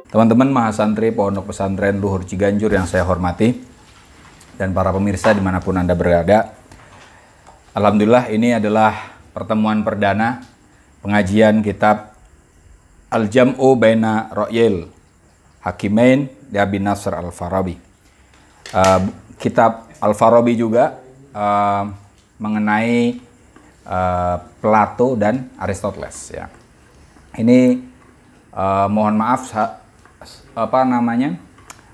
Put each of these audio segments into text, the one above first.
Teman-teman mahasantri Pondok Pesantren Luhur Ciganjur yang saya hormati, dan para pemirsa dimanapun Anda berada. Alhamdulillah, ini adalah pertemuan perdana pengajian kitab Al-Jam'u Baina Ra'yil Hakimain di Abi Nasr Al-Farabi. Kitab Al-Farabi juga mengenai Plato dan Aristoteles. Ya. Ini mohon maaf,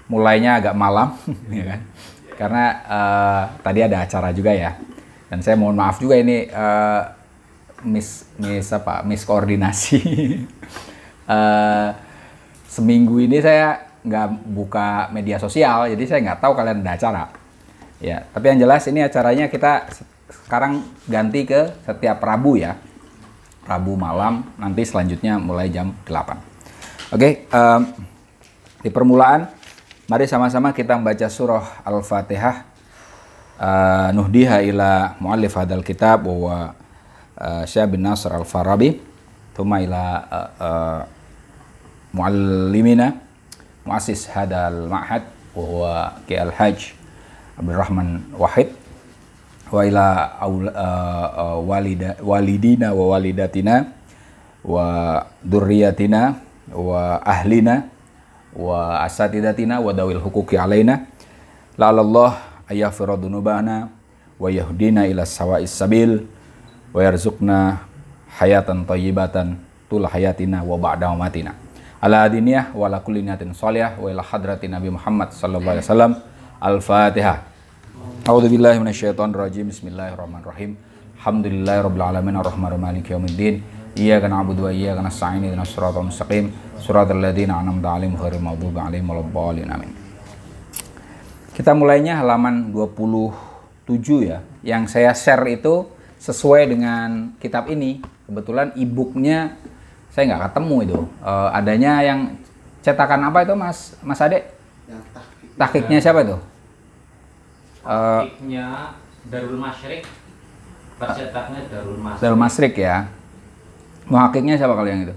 mulainya agak malam, ya kan? Karena tadi ada acara juga ya, dan saya mohon maaf juga ini miskoordinasi. Seminggu ini saya nggak buka media sosial, jadi saya nggak tahu kalian ada acara. Ya, tapi yang jelas ini acaranya kita sekarang ganti ke setiap Rabu ya, Rabu malam. Nanti selanjutnya mulai jam 8. Oke. Di permulaan, mari sama-sama kita membaca surah Al-Fatihah. Nuhdiha ila muallif hadal kitab wa Syekh bin Nasr Al-Farabi, thumma ila muallimina muassis hadal ma'had wa huwa Ki Al-Hajj Abdul Rahman Wahid, wa ila walidina wa walidatina wa durriyatina wa ahlina wa asatidatina wa dawil hukuki alaina la'alallah ayaghfira dunubana wa yahdina ila sawa'is sabil wa yarzuqna hayatan thayyibatan tul hayatina wa ba'da mamatina ala adiniyah wa ala kulli niyatin shalihah wa ila hadratin Nabi Muhammad sallallahu alaihi wasallam. Al-Fatihah. A'udzu billahi minasyaitonir rajim. Bismillahirrahmanirrahim. Alhamdulillahirabbil alamin arrahmanir rahim maliki yaumiddin. Iyyaka na'budu wa iyyaka nasta'in ihdinas siratal mustaqim siratal ladzina an'amta 'alaihim ghairil maghdubi 'alaihim waladdallin. Amin. Kita mulainya halaman 27 ya. Yang saya share itu sesuai dengan kitab ini. Kebetulan e-booknya saya nggak ketemu itu. Adanya yang cetakan apa itu Mas Ade? Yang tahqiqnya siapa itu? Tahqiqnya Darul Masyriq. Percetaknya Darul Masyriq. Darul Masyriq ya. Muhakiknya siapa kalau yang itu?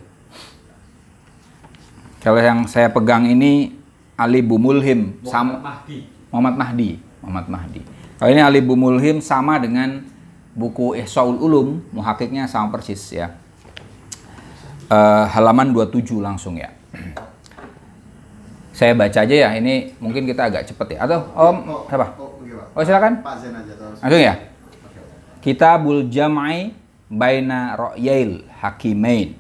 Kalau yang saya pegang ini Ali Bumulhim Muhammad Mahdi. Kalau ini Ali Bumulhim sama dengan buku Ihsaul Ulum, muhakiknya sama persis ya. Halaman 27 langsung ya. Saya baca aja ya, ini mungkin kita agak cepet ya. Atau siapa? Silakan. Pak Zen aja terus. Langsung ya. Kitabul Jam'i Baina Ra'yail Hakimain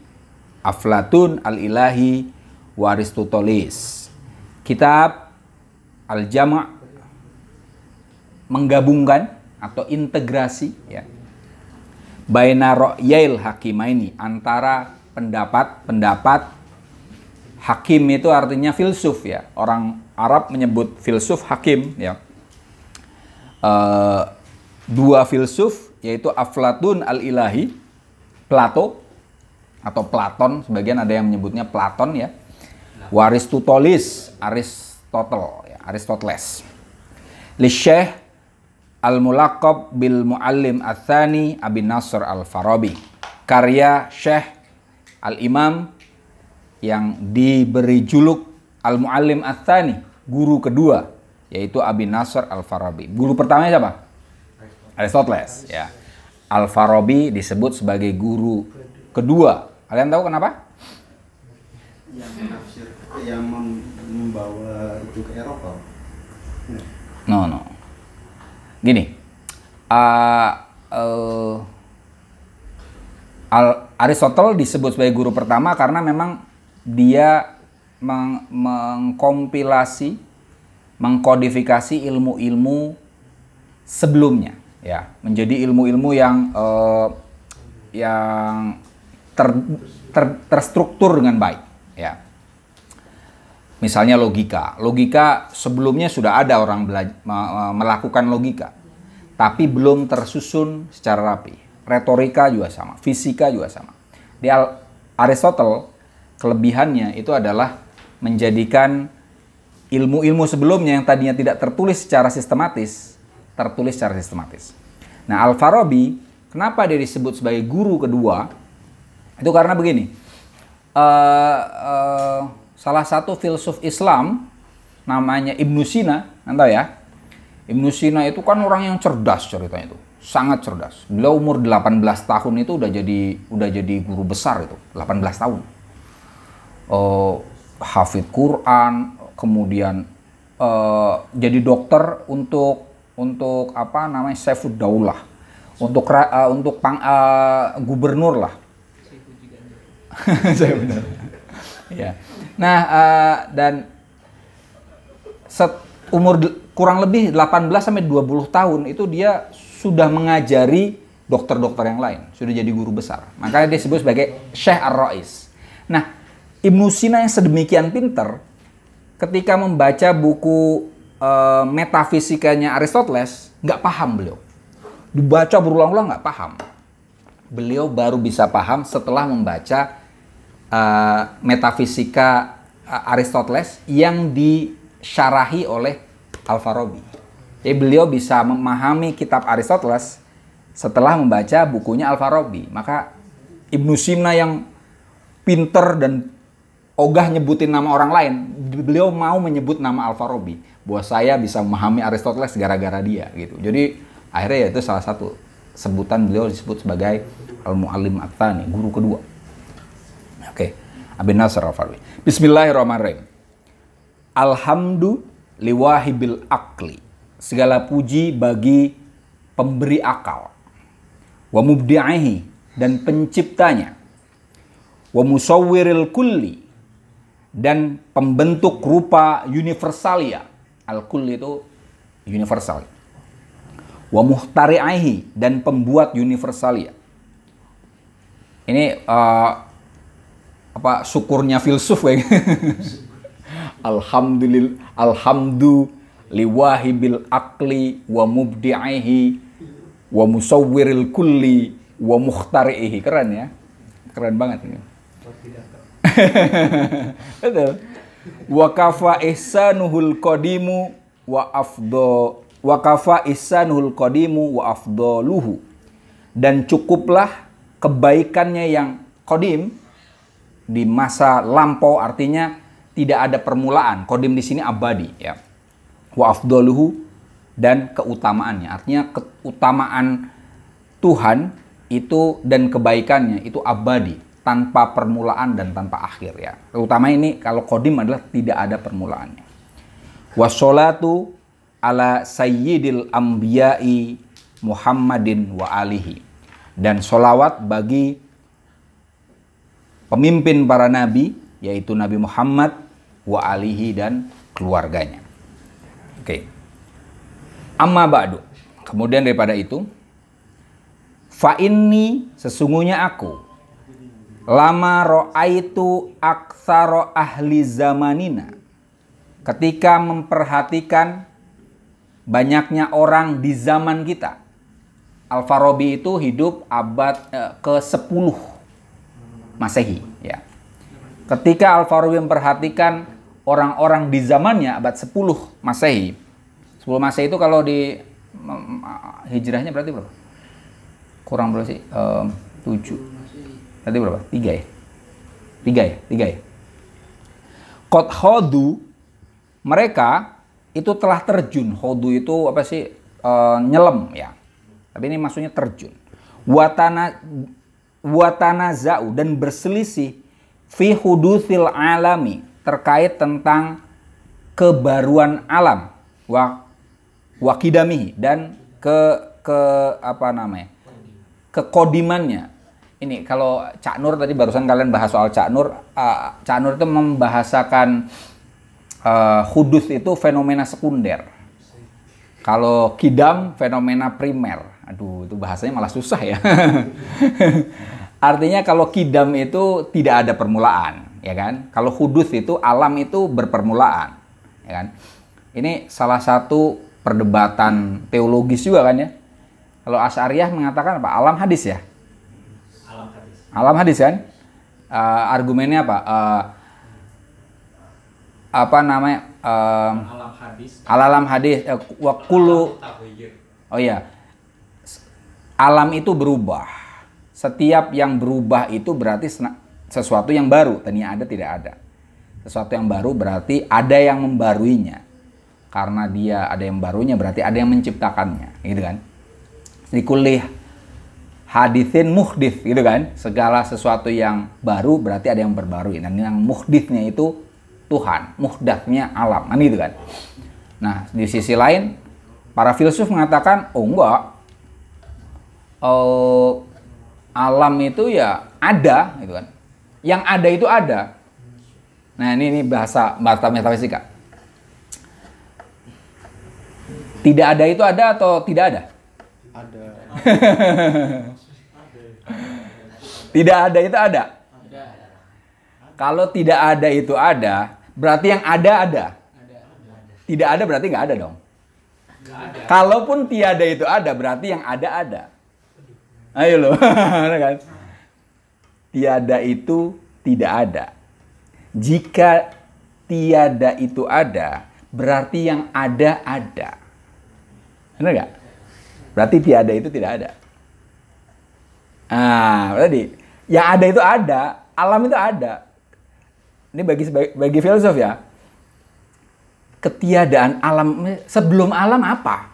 Aflatun Al-Ilahi wa Aristoteles. Kitab Al-Jama' menggabungkan atau integrasi ya, Baina Ra'yail Hakimaini, antara pendapat hakim itu artinya filsuf ya. Orang Arab menyebut filsuf hakim ya. Dua filsuf, yaitu Aflatun al-Ilahi, Plato atau Platon, sebagian ada yang menyebutnya Platon ya. Wa Aristoteles, Aristoteles. Li Syekh Al-Mulaqab bil Muallim Ats-Tsani Abi Nasr Al-Farabi. Karya Syekh Al-Imam yang diberi juluk Al-Muallim Ats-Tsani, guru kedua, yaitu Abi Nasr Al-Farabi. Guru pertamanya siapa? Aristoteles ya. Al-Farabi disebut sebagai guru kedua. Kalian tahu kenapa? Yang membawa itu ke Eropa. No. Gini. Aristoteles disebut sebagai guru pertama karena memang dia mengkodifikasi ilmu-ilmu sebelumnya ya, menjadi ilmu-ilmu yang terstruktur dengan baik ya. Misalnya logika sebelumnya sudah ada orang melakukan logika, tapi belum tersusun secara rapi. Retorika juga sama, fisika juga sama. Di Aristoteles kelebihannya itu adalah menjadikan ilmu-ilmu sebelumnya yang tadinya tidak tertulis secara sistematis, tertulis secara sistematis. Nah, Al-Farabi, kenapa dia disebut sebagai guru kedua? Itu karena begini, salah satu filsuf Islam namanya Ibnu Sina, Anda ya. Ibnu Sina itu kan orang yang cerdas ceritanya itu, sangat cerdas. Beliau umur 18 tahun itu udah jadi guru besar itu, 18 tahun. Hafidz Quran, kemudian jadi dokter untuk apa namanya Saifud Daulah, untuk gubernur lah. Saya benar. Ya. Nah, dan umur kurang lebih 18 sampai 20 tahun itu dia sudah mengajari dokter-dokter yang lain, sudah jadi guru besar. Makanya dia disebut sebagai Syekh Ar-Rais. Nah, Ibnu Sina yang sedemikian pintar ketika membaca buku metafisikanya Aristoteles, nggak paham beliau. Dibaca berulang-ulang nggak paham. Beliau baru bisa paham setelah membaca metafisika Aristoteles yang disyarahi oleh Al-Farabi. Jadi beliau bisa memahami kitab Aristoteles setelah membaca bukunya Al-Farabi. Maka Ibnu Sina yang pinter dan ogah nyebutin nama orang lain, beliau mau menyebut nama Al-Farabi. Bahwa saya bisa memahami Aristoteles gara-gara dia gitu. Jadi akhirnya ya itu salah satu sebutan beliau disebut sebagai Al-Muallim Ats-Tsani, guru kedua. Oke, Abi Nasr Al-Farabi. Bismillahirrahmanirrahim. Alhamdu liwahibil akli. Segala puji bagi pemberi akal. Wa mubdi'ihi, dan penciptanya. Wa musawwiril kulli, dan pembentuk rupa universalia. Al-kulli itu universal. Wa muhtari'ihi, dan pembuat universalia. Ini syukurnya filsuf kayak. Alhamdu liwahibil akli wa mubdi'ihi wa musawwiril kulli wa muhtari'ihi. Keren ya. Keren banget ini. Betul. Wa kafa ihsanuhul qadimu wa afdaluhu. Dan cukuplah kebaikannya yang qadim di masa lampau, artinya tidak ada permulaan. Qadim di sini abadi ya. Wa afdaluhu, dan keutamaannya. Artinya keutamaan Tuhan itu dan kebaikannya itu abadi, tanpa permulaan dan tanpa akhir ya. Terutama ini kalau qadim adalah tidak ada permulaannya. Wassalatu ala sayyidil anbiya'i Muhammadin wa alihi. Dan sholawat bagi pemimpin para nabi, yaitu Nabi Muhammad wa alihi, dan keluarganya. Oke. Amma ba'du. Kemudian daripada itu, fa inni, sesungguhnya aku, lama ro'aitu aktsara ahli zamanina, ketika memperhatikan banyaknya orang di zaman kita. Al-Farabi itu hidup abad ke-10 Masehi ya. Ketika Al-Farabi memperhatikan orang-orang di zamannya abad 10 Masehi. 10 Masehi itu kalau di hijrahnya berarti berapa? Kurang berapa sih? 7. Berarti berapa? 3 ya? 3 ya? Qad khodu, mereka itu telah terjun. Khodu itu apa sih? Nyelam ya. Tapi ini maksudnya terjun. Watana za'u, dan berselisih fi hudutsil alami, terkait tentang kebaruan alam, wakidamihi, dan kekodimannya. Ini kalau Cak Nur tadi barusan kalian bahas soal Cak Nur. Cak Nur itu membahasakan hudus itu fenomena sekunder. Kalau kidam fenomena primer. Aduh, itu bahasanya malah susah ya. Artinya kalau kidam itu tidak ada permulaan, ya kan? Kalau hudus itu alam itu berpermulaan, ya kan? Ini salah satu perdebatan teologis juga kan ya. Kalau Asy'ariyah mengatakan apa? Alam hadis ya? Alam hadis. Alam hadis kan? Argumennya apa? Alam hadis. Alam hadis wa kullu. Oh iya. Alam itu berubah. Setiap yang berubah itu berarti sesuatu yang baru. Tadinya ada, tidak ada. Sesuatu yang baru berarti ada yang membaruinya. Karena dia ada yang barunya berarti ada yang menciptakannya, gitu kan? Likulli haditsin muhdits, gitu kan? Segala sesuatu yang baru berarti ada yang berbarui. Dan yang muhditsnya itu Tuhan, muhdatsnya alam, kan gitu kan? Nah, di sisi lain para filsuf mengatakan, oh enggak, alam itu ya ada, gitu kan? Yang ada itu ada. Nah, ini bahasa metafisika. Tidak ada itu ada atau tidak ada? Ada. Tidak ada itu ada. Kalau tidak ada itu ada, berarti yang ada. Tidak ada berarti nggak ada dong. Kalaupun tiada itu ada, berarti yang ada. Ayo loh, kan? Tiada itu tidak ada. Jika tiada itu ada, berarti yang ada. Benar nggak? Berarti tiada itu tidak ada. Berarti yang ada itu ada, alam itu ada. Ini bagi filsuf ya. Ketiadaan alam, sebelum alam apa?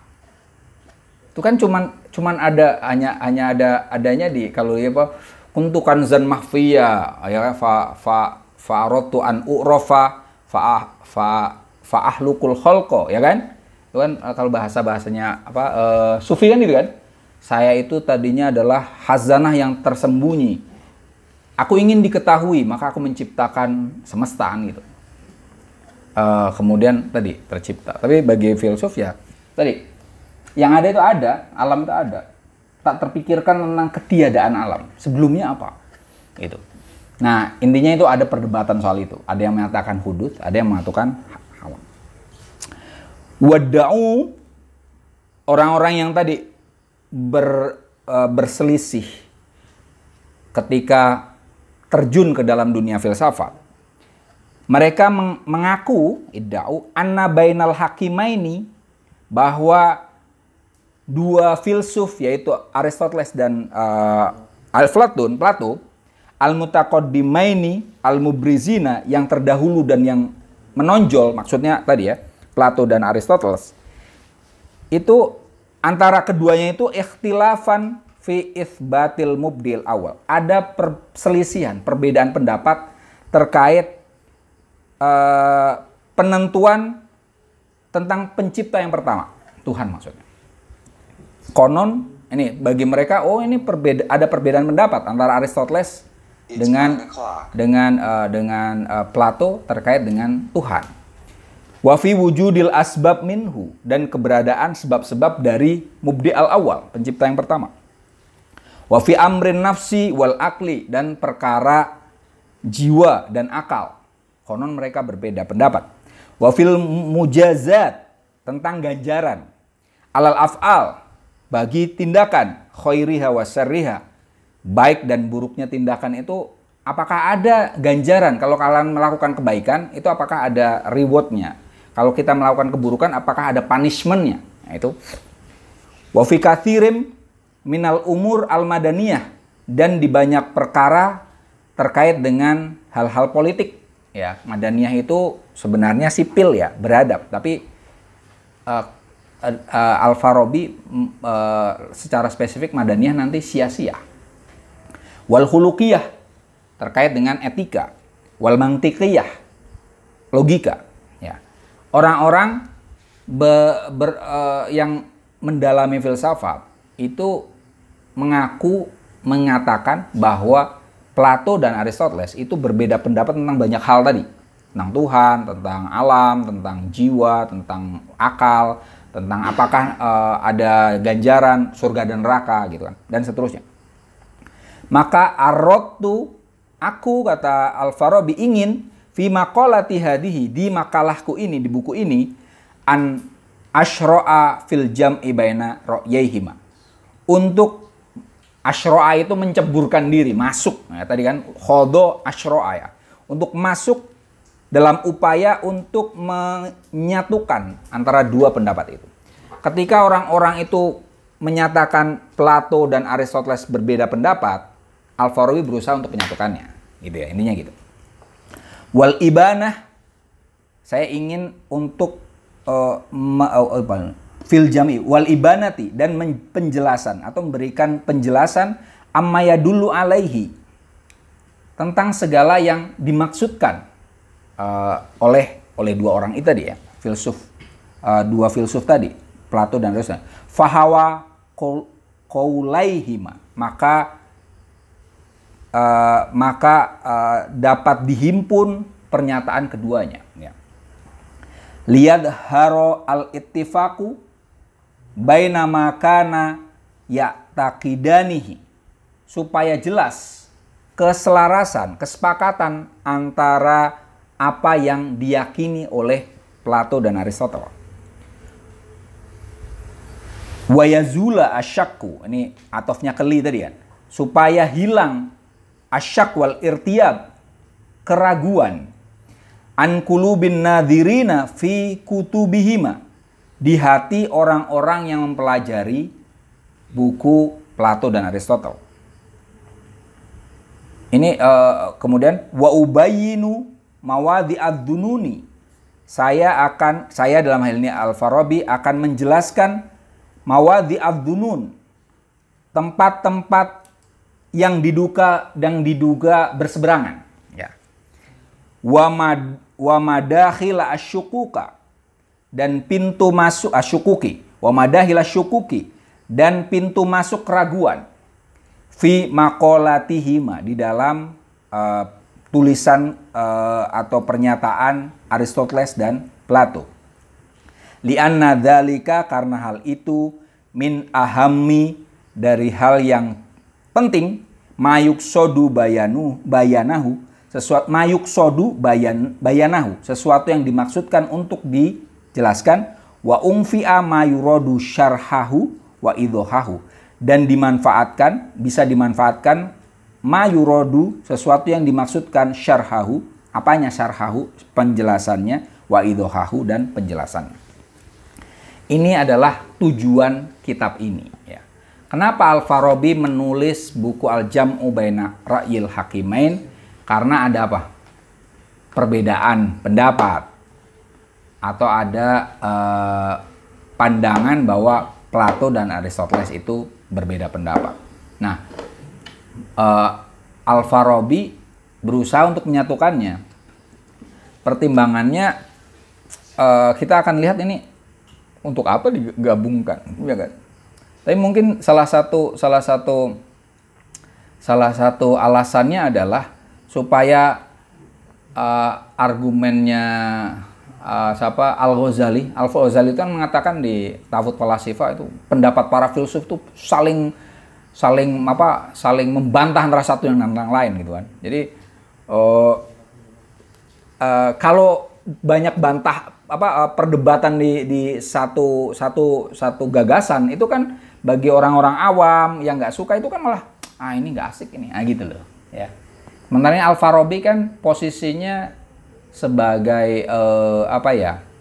Itu kan cuman ada hanya adanya di kalau dia apa? Kuntukan zan mahfiya, ya fa aratu an u'rafa fa ahlukul khalqa, ya kan? Itu kan kalau bahasanya apa sufi kan gitu kan. Saya itu tadinya adalah hazanah yang tersembunyi. Aku ingin diketahui, maka aku menciptakan semesta gitu. Kemudian tadi tercipta. Tapi bagi filsuf ya tadi yang ada itu ada, alam itu ada. Tak terpikirkan tentang ketiadaan alam. Sebelumnya apa? Gitu. Nah, intinya itu ada perdebatan soal itu. Ada yang mengatakan hudud, ada yang mengatakan hawa. Wadda'u, orang-orang yang tadi berselisih ketika terjun ke dalam dunia filsafat, mereka mengaku idda'u anna bainal hakimaini, bahwa dua filsuf yaitu Aristoteles dan Plato, al-mutaqaddimaini al-mubrizina, yang terdahulu dan yang menonjol, maksudnya tadi ya Plato dan Aristoteles, itu antara keduanya itu ikhtilafan fi itsbatil mubdil awal. Ada perselisihan, perbedaan pendapat terkait penentuan tentang pencipta yang pertama, Tuhan maksudnya. Konon ini bagi mereka, oh ini ada perbedaan pendapat antara Aristoteles dengan Plato terkait dengan Tuhan. Wa fi wujudil asbab minhu, dan keberadaan sebab-sebab dari mubdi al-awwal, pencipta yang pertama. Wa fi amrin nafsi wal akli, dan perkara jiwa dan akal. Konon mereka berbeda pendapat. Wa fil mujazat, tentang ganjaran. Alal af'al, bagi tindakan. Khairiha wa syarriha, baik dan buruknya tindakan itu, apakah ada ganjaran? Kalau kalian melakukan kebaikan, itu apakah ada rewardnya? Kalau kita melakukan keburukan, apakah ada punishmentnya? Nah, itu. Wa fi katsirin minal umur al-madaniyah, dan di banyak perkara terkait dengan hal-hal politik. Ya, madaniyah itu sebenarnya sipil ya, beradab. Tapi Al-Farabi secara spesifik madaniyah nanti sia-sia. Wal khuluqiyah, terkait dengan etika. Wal mantiqiyah, logika. Orang-orang yang mendalami filsafat itu mengatakan bahwa Plato dan Aristoteles itu berbeda pendapat tentang banyak hal tadi. Tentang Tuhan, tentang alam, tentang jiwa, tentang akal, tentang apakah ada ganjaran, surga dan neraka gitu kan, dan seterusnya. Maka arradtu, aku, kata Al-Farabi, ingin fi maqalati hadihi, di makalahku ini, di buku ini, an asyra'a fil jam'i baina ra'yaihima, untuk asyra'a itu menceburkan diri, masuk. Nah, tadi kan khodo asyra'a ya, untuk masuk dalam upaya untuk menyatukan antara dua pendapat itu. Ketika orang-orang itu menyatakan Plato dan Aristoteles berbeda pendapat, Al-Farabi berusaha untuk menyatukannya, gitu ya, intinya gitu. Wal ibanah, saya ingin untuk fil jami wal ibanati, dan penjelasan atau memberikan penjelasan amma yadullu alaihi, tentang segala yang dimaksudkan oleh dua orang itu tadi ya, dua filsuf tadi, Plato dan Aristoteles. Fahawa qaulaihima, maka dapat dihimpun pernyataan keduanya ya. Liyad haro al-ittifaqu baina ma kana ya'taqidanihi, supaya jelas keselarasan, kesepakatan antara apa yang diyakini oleh Plato dan Aristoteles. Wa yazula asyakku, ini atofnya keli tadi kan, supaya hilang asyak wal irtiyab, keraguan, an qulubin nadhirina fi kutubihima, di hati orang-orang yang mempelajari buku Plato dan Aristoteles. Ini kemudian wa ubayyinu mawadhi ad-dununi, saya dalam hal ini Al-Farabi akan menjelaskan mawadhi ad-dunun, tempat-tempat yang diduga berseberangan ya. Wa madakhila asyukuka, dan pintu masuk asyukuki, wa madakhila asyukuki, dan pintu masuk keraguan, fi maqalatihima, di dalam tulisan atau pernyataan Aristoteles dan Plato. Li'anna dzalika, karena hal itu, min ahammi, dari hal yang penting, mayuksodu bayanahu, sesuatu yang dimaksudkan untuk dijelaskan, wa umfi'a mayurodu syarhahu wa idhohahu, dan bisa dimanfaatkan mayurodu, sesuatu yang dimaksudkan, syarhahu, apanya syarhahu, penjelasannya, wa idhohahu, dan penjelasannya. Ini adalah tujuan kitab ini ya. Kenapa Al-Farabi menulis buku Al-Jam'u Baina Ra'yil Hakimain? Karena ada apa? Perbedaan pendapat, atau ada pandangan bahwa Plato dan Aristoteles itu berbeda pendapat. Nah, Al-Farabi berusaha untuk menyatukannya. Pertimbangannya kita akan lihat ini untuk apa digabungkan, ya kan? Tapi mungkin salah satu alasannya adalah supaya argumennya Al-Ghazali itu kan mengatakan di Tafut Falasifa itu, pendapat para filsuf itu saling membantah antara satu yang lain gitu kan. Jadi kalau banyak perdebatan di satu gagasan itu kan, bagi orang-orang awam yang nggak suka itu kan malah ini nggak asik ini gitu loh ya. Sementara Al-Farabi kan posisinya sebagai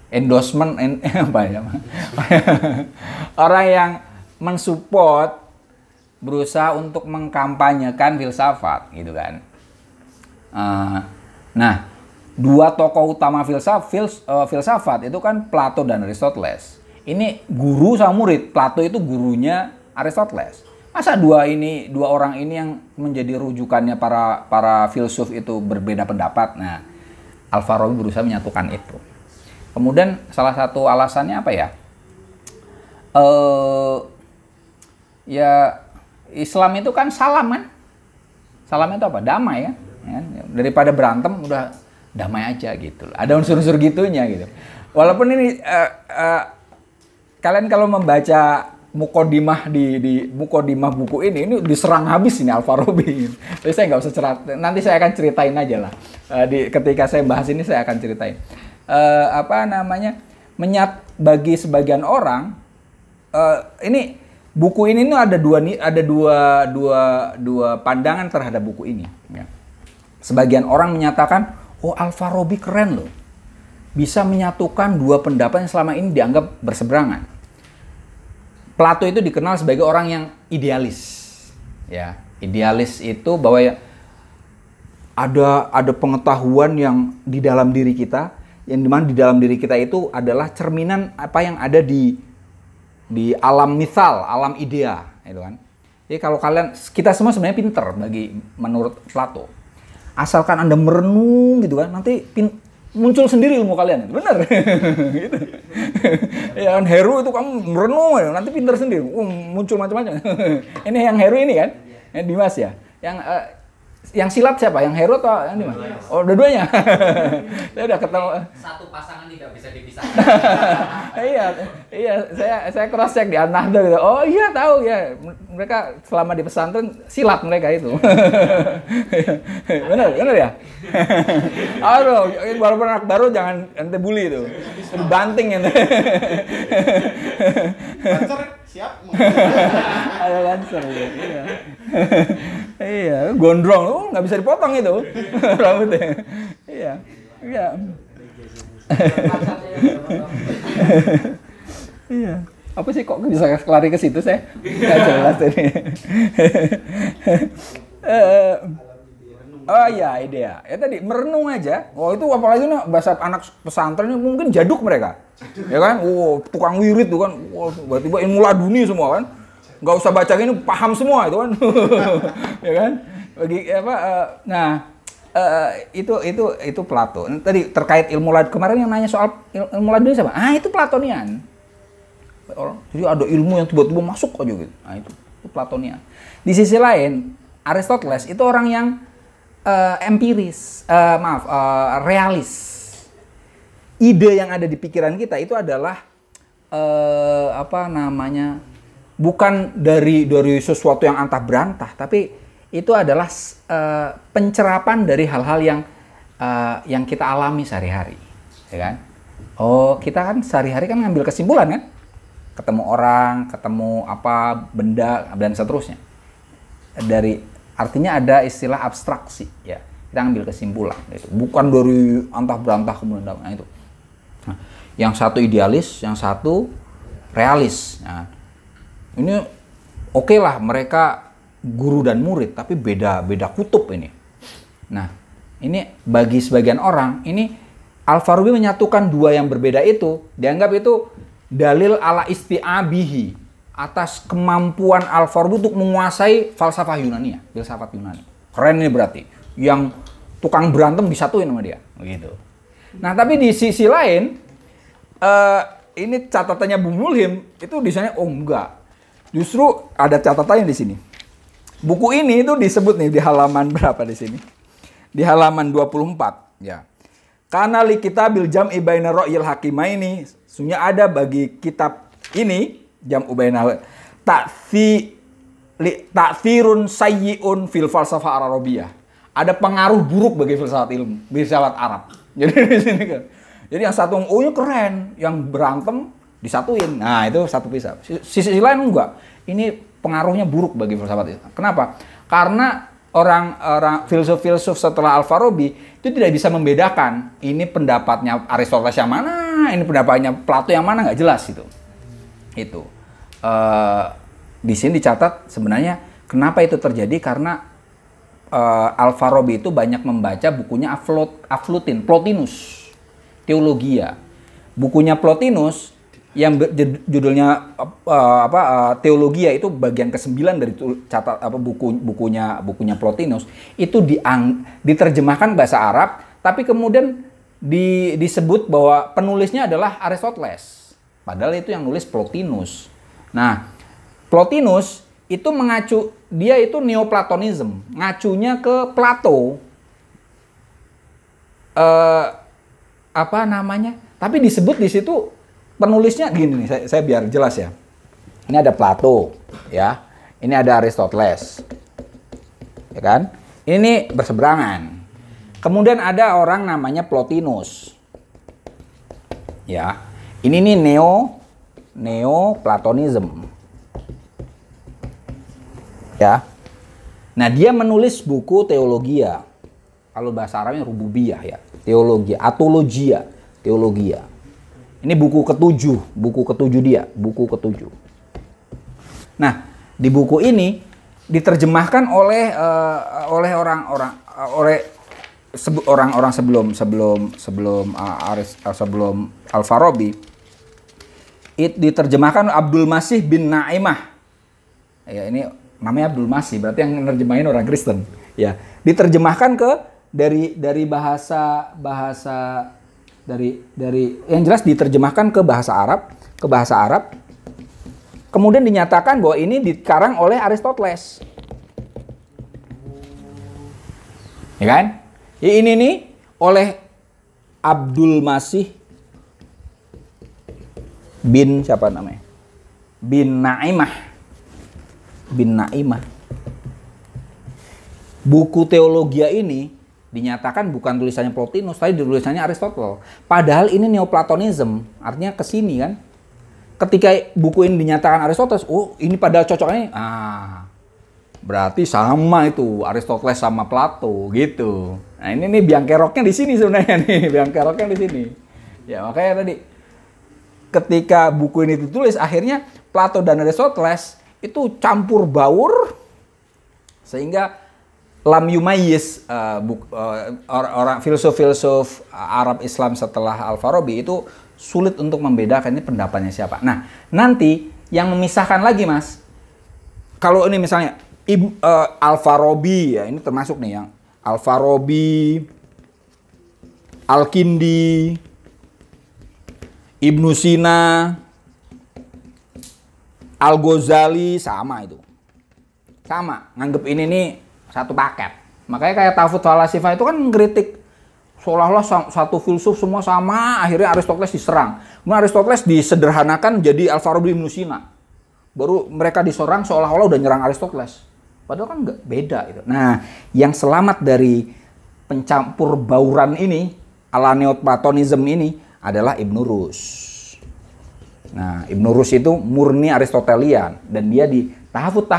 endorsement orang yang mensupport, berusaha untuk mengkampanyekan filsafat gitu kan. Nah, dua tokoh utama filsafat itu kan Plato dan Aristoteles. Ini guru sama murid. Plato itu gurunya Aristoteles. Masa dua orang ini yang menjadi rujukannya para filsuf itu berbeda pendapat? Nah, Al-Farabi berusaha menyatukan itu. Kemudian salah satu alasannya apa ya? Ya Islam itu kan salam kan? Salam itu apa? Damai ya. Daripada berantem udah damai aja gitu. Ada unsur-unsur gitunya gitu. Walaupun ini kalian kalau membaca mukodimah di mukodimah buku ini diserang habis ini Al-Farabi. Jadi saya nggak usah cerita. Nanti saya akan ceritain aja lah. Ketika saya bahas ini saya akan ceritain. Bagi sebagian orang ini buku ini ada dua pandangan terhadap buku ini. Ya. Sebagian orang menyatakan, oh Al-Farabi keren loh, bisa menyatukan dua pendapat yang selama ini dianggap berseberangan. Plato itu dikenal sebagai orang yang idealis. Ya, idealis itu bahwa ada pengetahuan yang di dalam diri kita, yang dimana di dalam diri kita itu adalah cerminan apa yang ada di alam misal, alam idea, itu kan. Jadi kalau kita semua sebenarnya pinter menurut Plato. Asalkan Anda merenung gitu kan, nanti muncul sendiri ilmu kalian. Bener. Gitu. Ya kan, Heru itu kamu merenung, nanti pinter sendiri. Muncul macam-macam. Ini yang Heru ini kan, yang Dimas ya. Yang silat siapa? Yang Heru atau yang Dimas? Oh, dua-duanya. Saya udah ketemu. Satu pasangan tidak bisa dipisahkan. Iya, saya cross check di An-Nahda gitu. Oh iya tahu ya, mereka selama di pesantren silat mereka itu. bener ya. Aduh, walaupun anak baru jangan ente bully itu, banting ente. Lancer siap. Ada lancer ya. Iya, gondrong, nggak bisa dipotong itu rambutnya. Iya. Iya. Apa sih kok bisa lari ke situ saya? Nggak jelas ini. Oh iya, ide ya. Tadi merenung aja. Oh itu apalagi nih bahasa anak pesantren ini mungkin jaduk mereka. Ya kan? Tukang wirid tuh kan. Tiba-tiba ilmu laduni semua kan. Nggak usah baca ini paham semua itu kan. Ya kan? Itu Plato. Tadi terkait ilmu laduni, kemarin yang nanya soal ilmu laduni siapa? Itu Platonian. Jadi ada ilmu yang tiba-tiba masuk aja gitu. Itu Platonian. Di sisi lain, Aristoteles itu orang yang empiris, realis. Ide yang ada di pikiran kita itu adalah bukan dari sesuatu yang antah berantah, tapi itu adalah pencerapan dari hal-hal yang kita alami sehari-hari, ya kan? Oh, kita kan sehari-hari kan ngambil kesimpulan kan? Ketemu orang, ketemu apa benda dan seterusnya. Artinya ada istilah abstraksi, ya. Kita ngambil kesimpulan, itu bukan dari antah berantah kemudian itu. Nah, yang satu idealis, yang satu realis. Nah, ini oke lah mereka guru dan murid, tapi beda kutub ini. Nah, ini bagi sebagian orang, ini Al-Farabi menyatukan dua yang berbeda itu, dianggap itu dalil ala isti'abihi, atas kemampuan Al-Farabi untuk menguasai falsafah Yunani, filsafat Yunani. Keren ini berarti, yang tukang berantem disatuin sama dia, begitu. Nah, tapi di sisi lain, ini catatannya Bung Mulhim itu di sana enggak. Justru ada catatannya di sini. Buku ini itu disebut nih di halaman berapa di sini? Di halaman 24, ya. Karena li kitabil jam'i baina ra'yil hakimaini, sesungguhnya ada bagi kitab ini jam'u baina ta'thirun sayyi'un fil falsafah Arabiyah. Ada pengaruh buruk bagi filsafat Arab. Jadi di sini kan. Jadi yang satu keren, yang berantem disatuin. Nah, itu satu pisah. Sisi lain enggak. Ini pengaruhnya buruk bagi filsafat Islam. Kenapa? Karena orang filsuf-filsuf setelah Al-Farabi itu tidak bisa membedakan ini pendapatnya Aristoteles yang mana, ini pendapatnya Plato yang mana, nggak jelas itu. Itu. Di sini dicatat sebenarnya kenapa itu terjadi, karena Al-Farabi itu banyak membaca bukunya Plotinus, Theologia. Bukunya Plotinus yang judulnya Theologia itu bagian ke-9 dari bukunya Plotinus itu diterjemahkan bahasa Arab, tapi kemudian disebut bahwa penulisnya adalah Aristoteles, padahal itu yang nulis Plotinus. Nah, Plotinus itu dia itu Neoplatonism, ngacunya ke Plato. Tapi disebut di situ penulisnya gini nih, saya biar jelas ya. Ini ada Plato, ya. Ini ada Aristoteles. Ya kan? Ini berseberangan. Kemudian ada orang namanya Plotinus. Ya. Ini nih Neoplatonism. Ya. Nah, dia menulis buku Theologia. Kalau bahasa Arabnya Rububiyah ya. Theologia, Atologia, Theologia. Ini buku ketujuh dia, buku ketujuh. Nah, di buku ini diterjemahkan oleh orang-orang sebelum Al-Farabi diterjemahkan Abdul Masih bin Naimah. Ya, ini namanya Abdul Masih, berarti yang nerjemahin orang Kristen. Ya, diterjemahkan dari bahasa yang jelas diterjemahkan ke bahasa Arab. Kemudian dinyatakan bahwa ini dikarang oleh Aristoteles. Ya kan? Ini nih oleh Abdul Masih bin siapa namanya? Bin Naimah. Buku Teologia ini dinyatakan bukan tulisannya Plotinus, tapi tulisannya Aristoteles. Padahal ini Neoplatonism, artinya ke sini kan. Ketika buku ini dinyatakan Aristoteles, oh ini padahal cocoknya. Berarti sama itu Aristoteles sama Plato gitu. Nah ini nih biang keroknya di sini sebenarnya nih, biang keroknya di sini. Ya makanya tadi ketika buku ini ditulis akhirnya Plato dan Aristoteles itu campur baur sehingga lam yumayyiz orang filsuf-filsuf Arab Islam setelah Al-Farabi itu sulit untuk membedakan ini pendapatnya siapa. Nah nanti yang memisahkan lagi Mas, kalau ini misalnya Al-Farabi ya, ini termasuk nih yang Al-Farabi, Al-Kindi, Ibnu Sina, Al-Ghazali, sama itu. Sama, nganggep ini nih satu paket. Makanya kayak Tafut Falasifah itu kan ngeritik seolah-olah satu filsuf semua sama, akhirnya Aristoteles diserang. Kemudian Aristoteles disederhanakan jadi Al-Farabi, Ibnu Sina. Baru mereka diserang seolah-olah udah nyerang Aristoteles. Padahal kan nggak beda itu. Nah, yang selamat dari pencampur bauran ini, ala Neoplatonism ini adalah Ibnu Rus. Nah, Ibnu Rus itu murni Aristotelian dan dia di Tahafut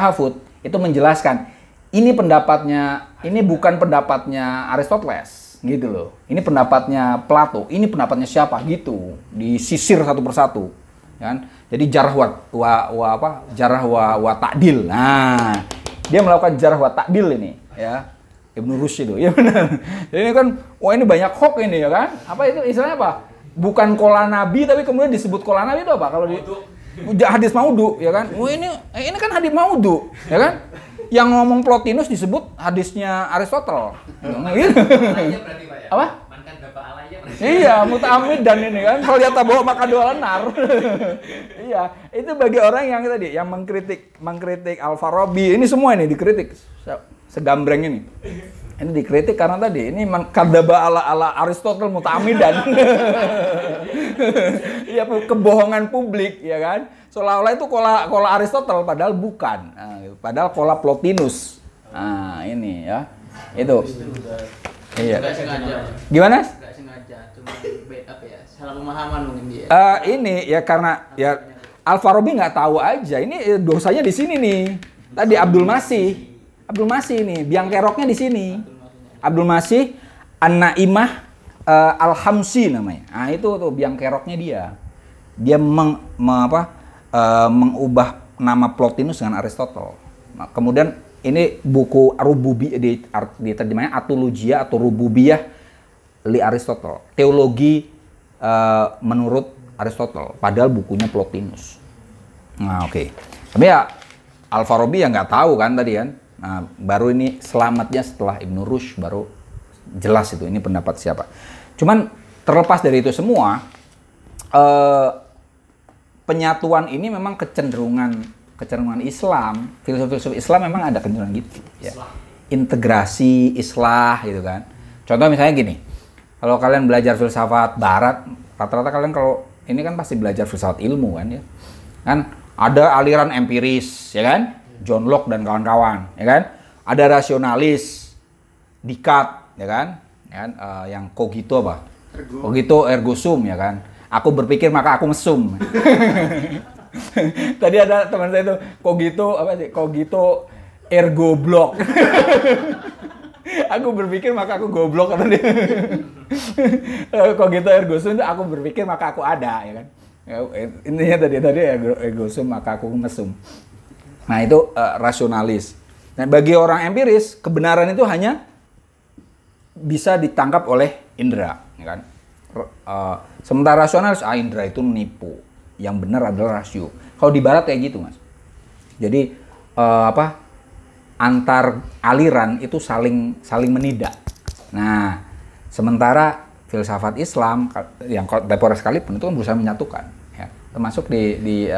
itu menjelaskan ini pendapatnya, ini bukan pendapatnya Aristoteles gitu loh. Ini pendapatnya Plato, ini pendapatnya siapa gitu. Disisir satu persatu, kan? Jadi jarah wa ta'dil. Nah, dia melakukan jarah wa ta'dil ini, ya. Ibnu Rus itu. Ya benar. Jadi ini kan wah ini banyak hoax ini ya kan? Apa itu istilahnya apa? Bukan kola nabi tapi kemudian disebut kola nabi itu apa? Kalau di hadis maudhu ya kan? Wah ini kan hadis maudhu, ya kan? Yang ngomong Plotinus disebut hadisnya Aristoteles. Gitu. Apa? Iya, muta'amid dan ini kan. Kalau lihat bawa maka dua lenar. Iya, itu bagi orang yang tadi yang mengkritik Al-Farabi. Ini semua ini dikritik segambreng ini. Ini dikritik karena tadi ini kadzaba ala Aristoteles muta'amidan. Iya, kebohongan publik ya kan. Seolah-olah itu kola Aristoteles padahal bukan. Nah, padahal kola Plotinus. Nah, ini ya. Itu. Iya. Gimana? Nggak sengaja, cuma apa ya? Salah pemahaman mungkin dia. Ini ya karena ya Al-Farabi nggak tahu aja. Ini dosanya di sini nih. Tadi Abdul Masih ini, biang keroknya di sini. Abdul Masih An-Naimah Al-Hamsi namanya. Nah, itu tuh biang keroknya dia. Dia mengubah nama Plotinus dengan Aristoteles. Nah, kemudian ini buku Rububiyah di terjemahnya Atologia atau Rububiyah li Aristoteles. Teologi menurut Aristoteles. Padahal bukunya Plotinus. Nah, oke. Tapi ya Al-Farabi ya nggak tahu kan tadi kan. Nah, baru ini selamatnya setelah Ibnu Rushd baru jelas itu ini pendapat siapa. Cuman terlepas dari itu semua, penyatuan ini memang kecenderungan Islam, filsuf-filsuf Islam memang ada kecenderungan gitu. Ya. Integrasi, islah gitu kan. Contoh misalnya gini, kalau kalian belajar filsafat Barat, rata-rata kalian kalau ini kan pasti belajar filsafat ilmu kan ya. Kan ada aliran empiris, ya kan? John Locke dan kawan-kawan, ya kan? Ada rasionalis, Descartes, ya kan? Yang cogito apa? Cogito ergo sum, ya kan? Aku berpikir maka aku mesum. Tadi ada teman saya itu cogito apa sih? Cogito ergo blok. Aku berpikir maka aku goblok kata dia. Cogito ergo sum itu aku berpikir maka aku ada, ya kan? Intinya tadi ergo sum maka aku mesum. Nah itu rasionalis. Dan bagi orang empiris kebenaran itu hanya bisa ditangkap oleh indera, ya kan? Sementara rasional, indera itu menipu, yang benar adalah rasio. Kalau di barat kayak gitu, Mas. Jadi antar aliran itu saling menidak. Nah, sementara filsafat Islam yang kontemporer sekalipun itu kan berusaha menyatukan, ya. Termasuk di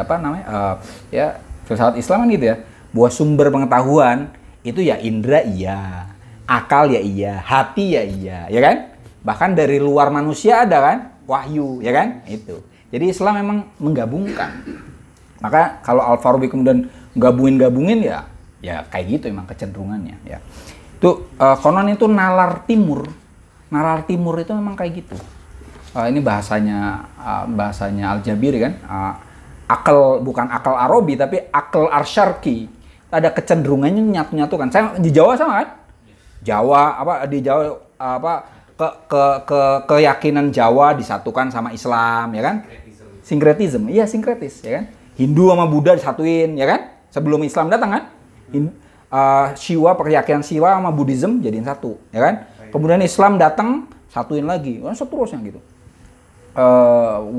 filsafat Islam kan gitu ya, bahwa sumber pengetahuan itu ya indera iya, akal ya iya, hati ya iya, ya kan? Bahkan dari luar manusia ada kan wahyu, ya kan? Itu. Jadi Islam memang menggabungkan. Maka kalau Al-Farabi kemudian gabungin ya kayak gitu emang kecenderungannya, ya. Itu konon itu nalar timur. Nalar timur itu memang kayak gitu. Ini bahasanya Al-Jabiri kan. Akal, bukan akal Arabi tapi akal Arsyarki. Ada kecenderungannya nyatu kan. Saya di Jawa sama kan? Jawa di Jawa keyakinan Jawa disatukan sama Islam, ya kan? Sinkretisme. Iya, sinkretis, ya kan? Hindu sama Buddha disatuin, ya kan? Sebelum Islam datang kan? Siwa, keyakinan Siwa sama Buddhism jadiin satu, ya kan? Kemudian Islam datang, satuin lagi, seterusnya gitu.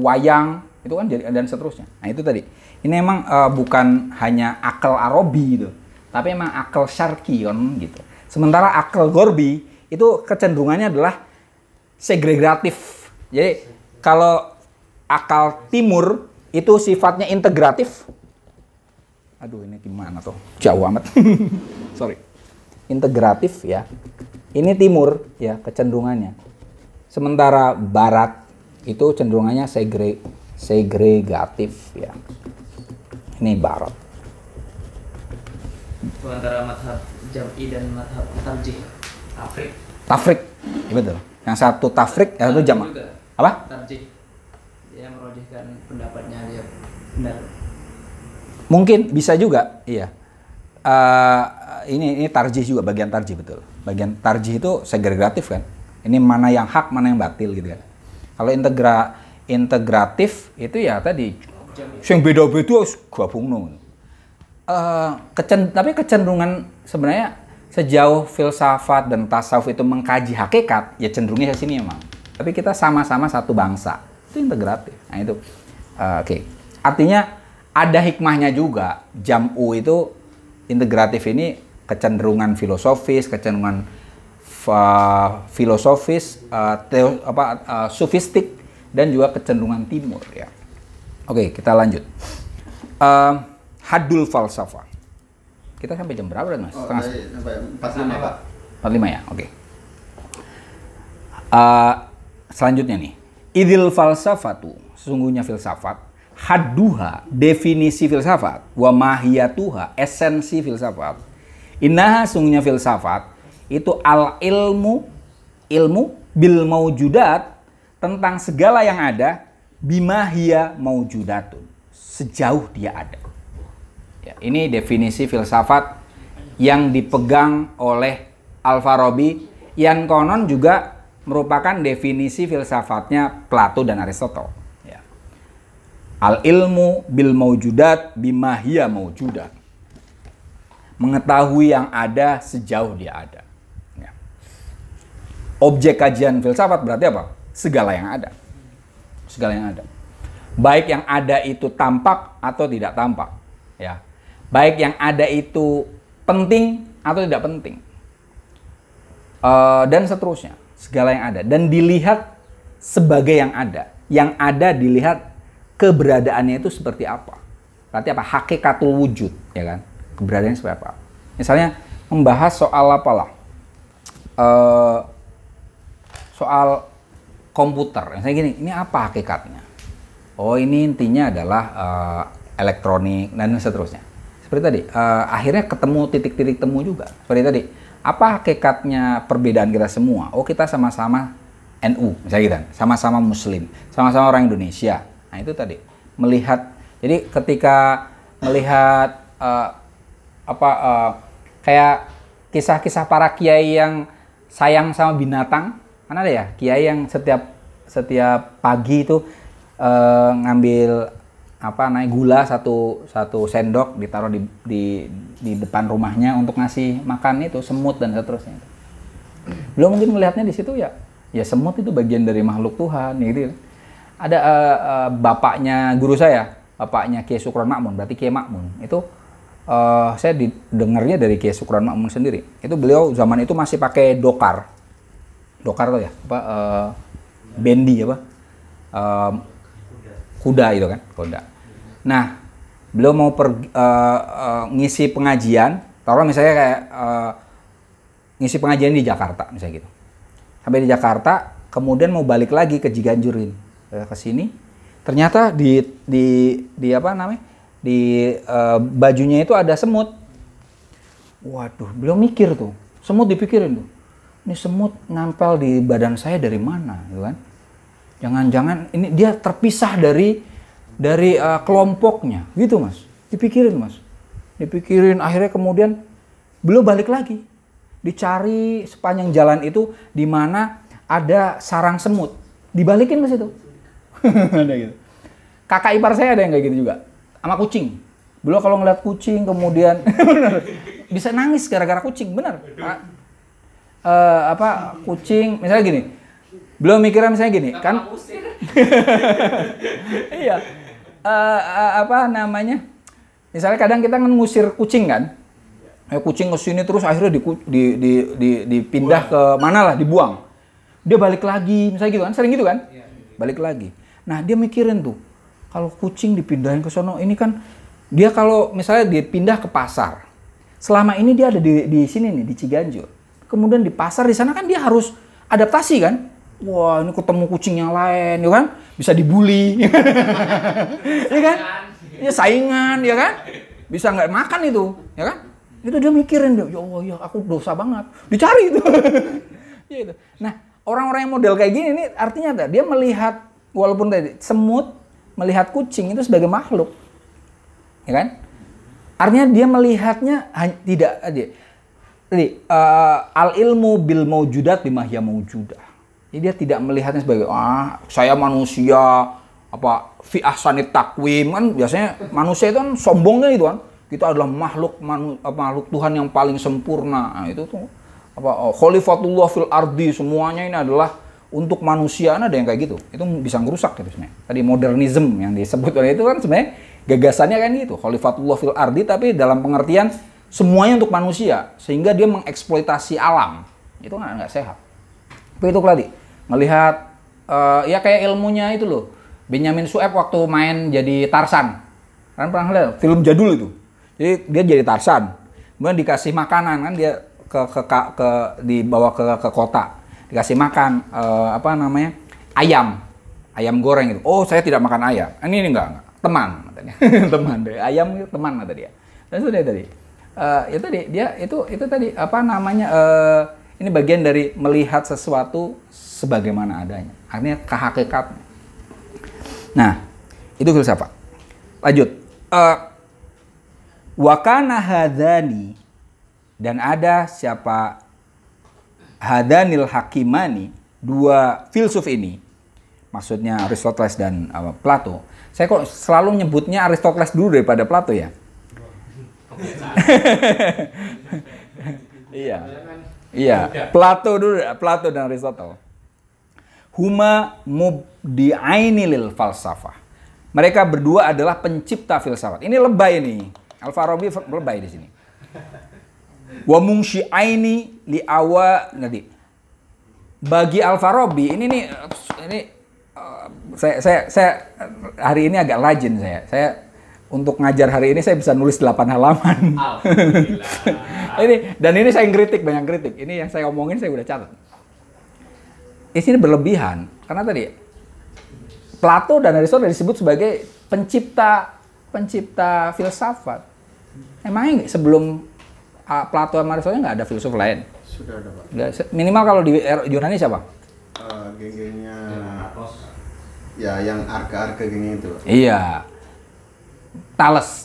Wayang itu kan jadi, dan seterusnya. Nah itu tadi. Ini emang bukan hanya akal Arabi gitu, tapi emang akal Syarqi kan gitu. Sementara akal Gorbi itu kecenderungannya adalah segregatif. Jadi kalau akal Timur itu sifatnya integratif. Aduh ini gimana tuh? Jauh amat. Sorry. Integratif ya. Ini Timur ya kecenderungannya. Sementara Barat itu cenderungannya segregatif ya. Ini Barat. Itu antara madhab jam'i dan madhab tarjih. Tafrik. Ya betul. Yang satu tafrik, yang satu jama'. Apa? Tarjih. Dia merojihkan pendapatnya dia benar. Mungkin bisa juga, iya. Ini tarjih juga, bagian tarjih betul. Bagian tarjih itu segregatif kan. Ini mana yang hak, mana yang batil gitu kan. Kalau integratif itu ya tadi yang beda-beda gabung. Tapi kecenderungan sebenarnya sejauh filsafat dan tasawuf itu mengkaji hakikat, ya cenderungnya ke sini emang. Tapi kita sama-sama satu bangsa. Itu integratif. Nah itu. Oke. Artinya ada hikmahnya juga. Jam'u itu integratif ini kecenderungan filosofis, sufistik dan juga kecenderungan timur ya. Oke, kita lanjut. Haddul falsafah. Kita sampai jam berapa, Mas? Sampai 45, Pak. 45 ya, oke. Selanjutnya nih. Idil falsafatu, sesungguhnya filsafat, hadduha, definisi filsafat, wa mahiyatuha, esensi filsafat. Innaha, sesungguhnya filsafat, itu ilmu bil maujudat, tentang segala yang ada, bimahia maujudatun, sejauh dia ada. Ya, ini definisi filsafat yang dipegang oleh Al-Farabi, yang konon juga merupakan definisi filsafatnya Plato dan Aristotle. Ya. Al-ilmu bil maujudat bimahia maujudat. Mengetahui yang ada sejauh dia ada. Ya. Objek kajian filsafat berarti apa? Segala yang ada. Segala yang ada. Baik yang ada itu tampak atau tidak tampak. Ya. Baik yang ada itu penting atau tidak penting. Dan seterusnya. Segala yang ada. Dan dilihat sebagai yang ada. Yang ada dilihat keberadaannya itu seperti apa. Berarti apa? Hakikatul wujud. Ya kan? Keberadaannya seperti apa. Misalnya membahas soal apalah. Soal komputer. Misalnya gini, ini apa hakikatnya? Oh ini intinya adalah elektronik dan seterusnya. Seperti tadi, akhirnya ketemu titik-titik temu juga. Seperti tadi, apa hakikatnya perbedaan kita semua? Oh kita sama-sama NU, misalnya gitu, sama-sama Muslim, sama-sama orang Indonesia. Nah itu tadi, melihat. Jadi ketika melihat kayak kisah-kisah para kiai yang sayang sama binatang, kan ada ya kiai yang setiap pagi itu ngambil gula satu sendok ditaruh di depan rumahnya untuk ngasih makan itu semut dan seterusnya. Beliau mungkin melihatnya di situ ya semut itu bagian dari makhluk Tuhan gitu. Ada bapaknya guru saya, bapaknya Kiai Sukron Makmun, berarti Kiai Makmun. Itu saya dengarnya dari Kiai Sukron Makmun sendiri. Itu beliau zaman itu masih pakai dokar. Dokar tuh ya, bendi apa? Kuda itu kan, kuda. Nah, beliau mau ngisi pengajian, taruh misalnya kayak ngisi pengajian di Jakarta misalnya gitu. Sampai di Jakarta, kemudian mau balik lagi ke Ciganjur ini, ke sini. Ternyata di apa namanya? Di bajunya itu ada semut. Waduh, beliau mikir tuh, semut dipikirin tuh. Ini semut nampel di badan saya dari mana, gitu kan? Jangan-jangan ini dia terpisah dari kelompoknya, gitu mas. Dipikirin mas, dipikirin. Akhirnya kemudian beliau balik lagi, dicari sepanjang jalan itu di mana ada sarang semut, dibalikin ke situ. Ada gitu. Kakak ipar saya ada yang kayak gitu juga, sama kucing. Beliau kalau ngeliat kucing kemudian bisa nangis gara-gara kucing, bener. Kucing, misalnya gini. Beliau mikirnya misalnya gini, kan? Iya. Misalnya kadang kita kan ngusir kucing kan? Kucing ke sini terus akhirnya dipindah ke mana lah, dibuang. Dia balik lagi, misalnya gitu kan? Sering gitu kan? Balik lagi. Nah, dia mikirin tuh, kalau kucing dipindahin ke sono, ini kan dia kalau misalnya dipindah ke pasar. Selama ini dia ada di sini nih, di Ciganjur. Kemudian di pasar di sana kan dia harus adaptasi kan? Wah, ini ketemu kucing yang lain, ya kan? Bisa dibully. Ya kan? Ya saingan, ya kan? Bisa nggak makan itu, ya kan? Itu dia mikirin, ya Allah, ya aku dosa banget. Dicari itu. Ya itu. Nah, orang-orang yang model kayak gini nih artinya dia melihat, walaupun tadi semut melihat kucing itu sebagai makhluk. Ya kan? Artinya dia melihatnya tidak al ilmu bil maujudat bima hiya maujudah. Jadi dia tidak melihatnya sebagai saya manusia apa fi ahsanit taqwim, kan biasanya manusia itu kan sombongnya itu kan. Kita adalah makhluk Tuhan yang paling sempurna. Nah, itu tuh khalifatullah fil ardi, semuanya ini adalah untuk manusia. Ada yang kayak gitu. Itu bisa ngerusak gitu sebenarnya. Tadi modernism yang disebut oleh itu kan sebenarnya gagasannya kan gitu. Khalifatullah fil ardi tapi dalam pengertian semuanya untuk manusia, sehingga dia mengeksploitasi alam. Itu nggak sehat. Tapi itu tadi, melihat, ya kayak ilmunya itu loh. Benyamin Sueb waktu main jadi Tarzan. Kan pernah lihat film jadul itu. Jadi dia jadi Tarzan. Kemudian dikasih makanan, kan dia dibawa ke kota. Dikasih makan, ayam goreng itu. Oh, saya tidak makan ayam. Ini enggak. Teman, katanya. Teman deh. Ayam itu teman, kata dia. Dan sudah tadi. Itu tadi ini bagian dari melihat sesuatu sebagaimana adanya, artinya kehakikatnya. Nah, itu filsafat. Lanjut, wa kana hadani, dan ada siapa hadanil hakimani, dua filsuf ini, maksudnya Aristoteles dan Plato. Saya kok selalu nyebutnya Aristoteles dulu daripada Plato ya. Iya, Plato dulu, Plato dan Aristotle. Huma mubdi'aini lil falsafah. Mereka berdua adalah pencipta filsafat. Ini lebay nih. Al-Farabi lebay di sini. Wa munsyi'aini li nanti. Bagi Al-Farabi ini saya hari ini agak rajin saya. Untuk ngajar hari ini saya bisa nulis 8 halaman. Ini saya ngeritik, banyak kritik. Ini yang saya omongin saya udah catat. Di sini berlebihan karena tadi Plato dan Aristoteles disebut sebagai pencipta filsafat. Emangnya sebelum Plato sama Aristoteles nggak ada filsuf lain? Sudah ada, Pak. Minimal kalau di Yunani siapa? Geng-gengnya ya yang arka-arka gini itu. Iya. Thales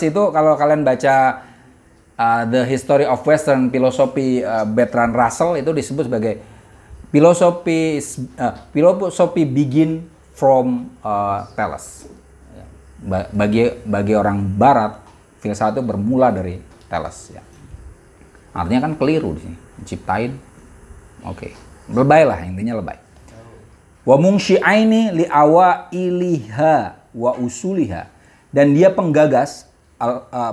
itu kalau kalian baca The History of Western Philosophy Bertrand Russell itu disebut sebagai filosofi begin from Thales. Bagi orang Barat, filsafat itu bermula dari Thales. Ya. Artinya kan keliru di sini. Menciptain. Oke. Lebay lah, intinya lebay. Wa mungsyi'aini li awailiha wa usuliha. Dan dia penggagas,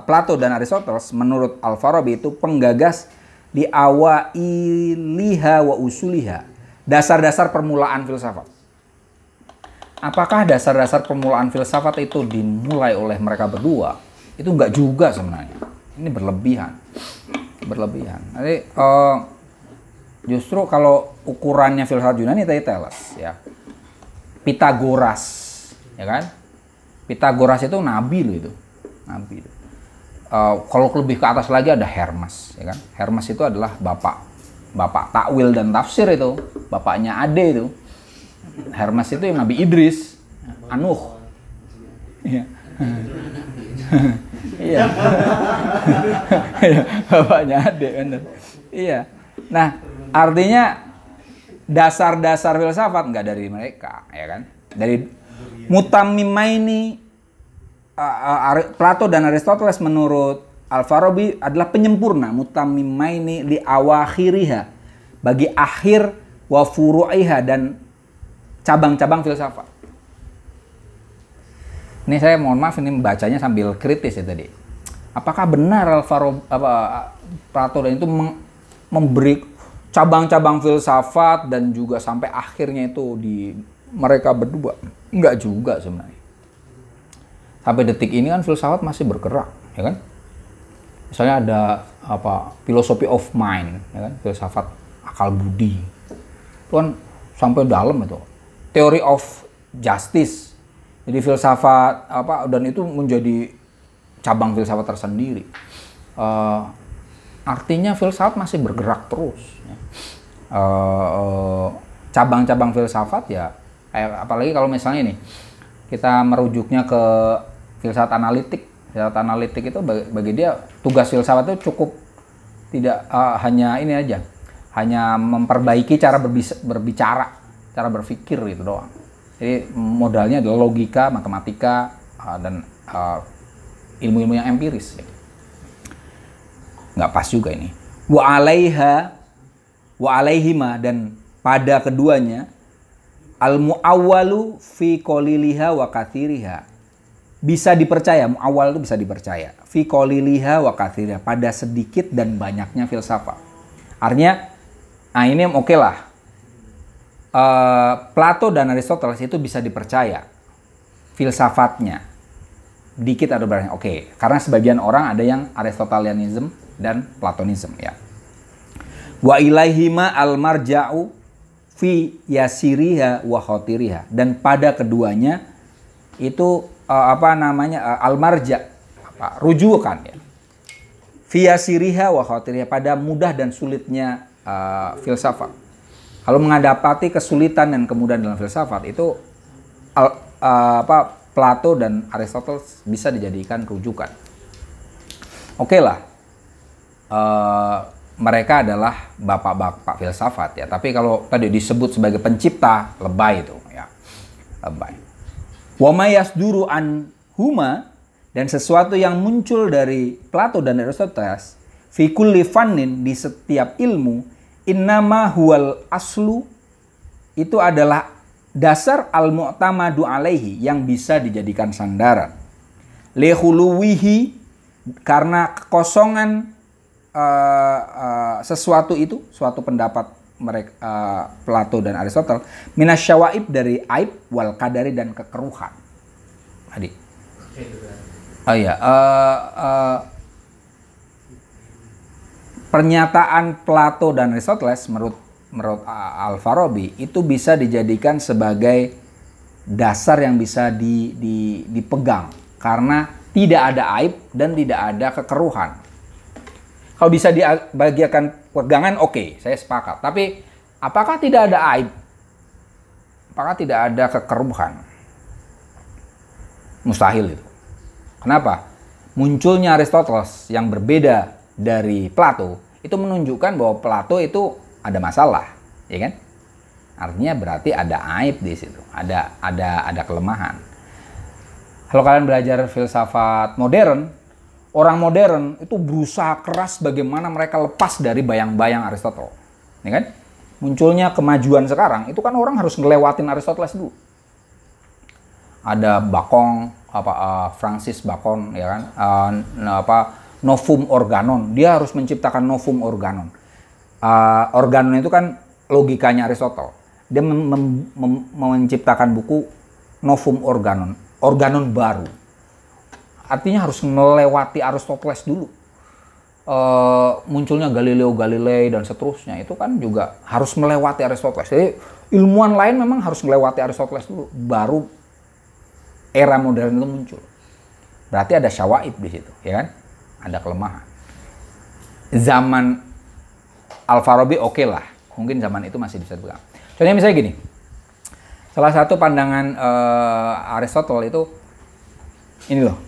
Plato dan Aristoteles menurut Al-Farabi itu penggagas li awailiha wa usuliha. Dasar-dasar permulaan filsafat. Apakah dasar-dasar permulaan filsafat itu dimulai oleh mereka berdua? Itu enggak juga sebenarnya. Ini berlebihan. Jadi justru kalau ukurannya filsafat Yunani tadi Thales ya. Pitagoras, ya kan? Pitagoras itu nabi loh itu. Nabi itu. Kalau lebih ke atas lagi ada Hermes, ya kan? Hermes itu adalah bapak takwil dan tafsir itu, bapaknya Ade itu. Hermes itu yang Nabi Idris, Anuh. Iya. Iya. Bapaknya Ade benar. Iya. Nah, artinya dasar-dasar filsafat nggak dari mereka, ya kan? Dari Mutammimaini, Plato dan Aristoteles menurut Al-Farabi adalah penyempurna. Mutammimaini li awakhiriha, bagi akhir wa furu'iha dan cabang-cabang filsafat. Ini saya mohon maaf ini membacanya sambil kritis ya tadi. Apakah benar Plato dan itu memberi cabang-cabang filsafat dan juga sampai akhirnya itu di mereka berdua? Enggak juga sebenarnya. Sampai detik ini kan filsafat masih bergerak, ya kan? Misalnya ada philosophy of mind, ya kan? Filsafat akal budi. Itu kan sampai dalam itu. Theory of justice. Jadi filsafat dan itu menjadi cabang filsafat tersendiri. Artinya filsafat masih bergerak terus. Ya. Cabang-cabang filsafat ya, apalagi kalau misalnya ini kita merujuknya ke filsafat analitik. Filsafat analitik itu bagi dia tugas filsafat itu cukup tidak hanya ini aja, hanya memperbaiki cara berbicara, cara berpikir gitu doang. Jadi modalnya adalah logika, matematika, dan ilmu-ilmu yang empiris. Ya. Nggak pas juga ini. Wa alaihima dan pada keduanya al-mu'awwalu fi qaliliha wa katsiriha. Bisa dipercaya, mu'awwal itu bisa dipercaya. Fi qaliliha wa katsiriha, pada sedikit dan banyaknya filsafat. Artinya, ini oke lah. Plato dan Aristoteles itu bisa dipercaya filsafatnya. Dikit atau banyak, oke. Karena sebagian orang ada yang Aristotelianism dan Platonism ya. Wa ilaihima al-marja'u fi yasiriha wa khotiriha, dan pada keduanya itu al-marja' rujukan ya. Fi yasiriha wa khotiriha, pada mudah dan sulitnya filsafat. Kalau menghadapi kesulitan dan kemudahan dalam filsafat itu Plato dan Aristoteles bisa dijadikan rujukan. Oke lah. Mereka adalah bapak-bapak filsafat ya, tapi kalau tadi disebut sebagai pencipta, lebay itu ya, lebay. Wa ma yasduru an huma, dan sesuatu yang muncul dari Plato dan Aristoteles fi kulli fannin, di setiap ilmu, innama huwal aslu, itu adalah dasar al-mu'tamadu alaihi, yang bisa dijadikan sandaran. Li khuluwihi, karena kekosongan sesuatu itu, suatu pendapat mereka Plato dan Aristoteles, minasyawaib, dari aib, wal kadari, dan kekeruhan. Tadi. Pernyataan Plato dan Aristoteles menurut Al-Farabi itu bisa dijadikan sebagai dasar yang bisa dipegang karena tidak ada aib dan tidak ada kekeruhan. Kalau bisa dibagikan pegangan, oke, saya sepakat. Tapi apakah tidak ada aib? Apakah tidak ada kekeruhan? Mustahil itu. Kenapa? Munculnya Aristoteles yang berbeda dari Plato itu menunjukkan bahwa Plato itu ada masalah, ya kan? Artinya berarti ada aib di situ, ada kelemahan. Kalau kalian belajar filsafat modern, orang modern itu berusaha keras bagaimana mereka lepas dari bayang-bayang Aristotle. Ya kan? Munculnya kemajuan sekarang itu kan orang harus ngelewatin Aristoteles dulu. Ada Bacon, Francis Bacon, ya kan? Novum Organon. Dia harus menciptakan Novum Organon. Organon itu kan logikanya Aristotle. Dia menciptakan buku Novum Organon, organon baru. Artinya harus melewati Aristoteles dulu. Munculnya Galileo Galilei dan seterusnya itu kan juga harus melewati Aristoteles. Jadi ilmuwan lain memang harus melewati Aristoteles dulu, baru era modern itu muncul. Berarti ada syawaib di situ, ya kan? Ada kelemahan. Zaman Al-Farabi oke lah, mungkin zaman itu masih bisa dipegang. Contohnya misalnya gini, salah satu pandangan Aristotle itu ini loh.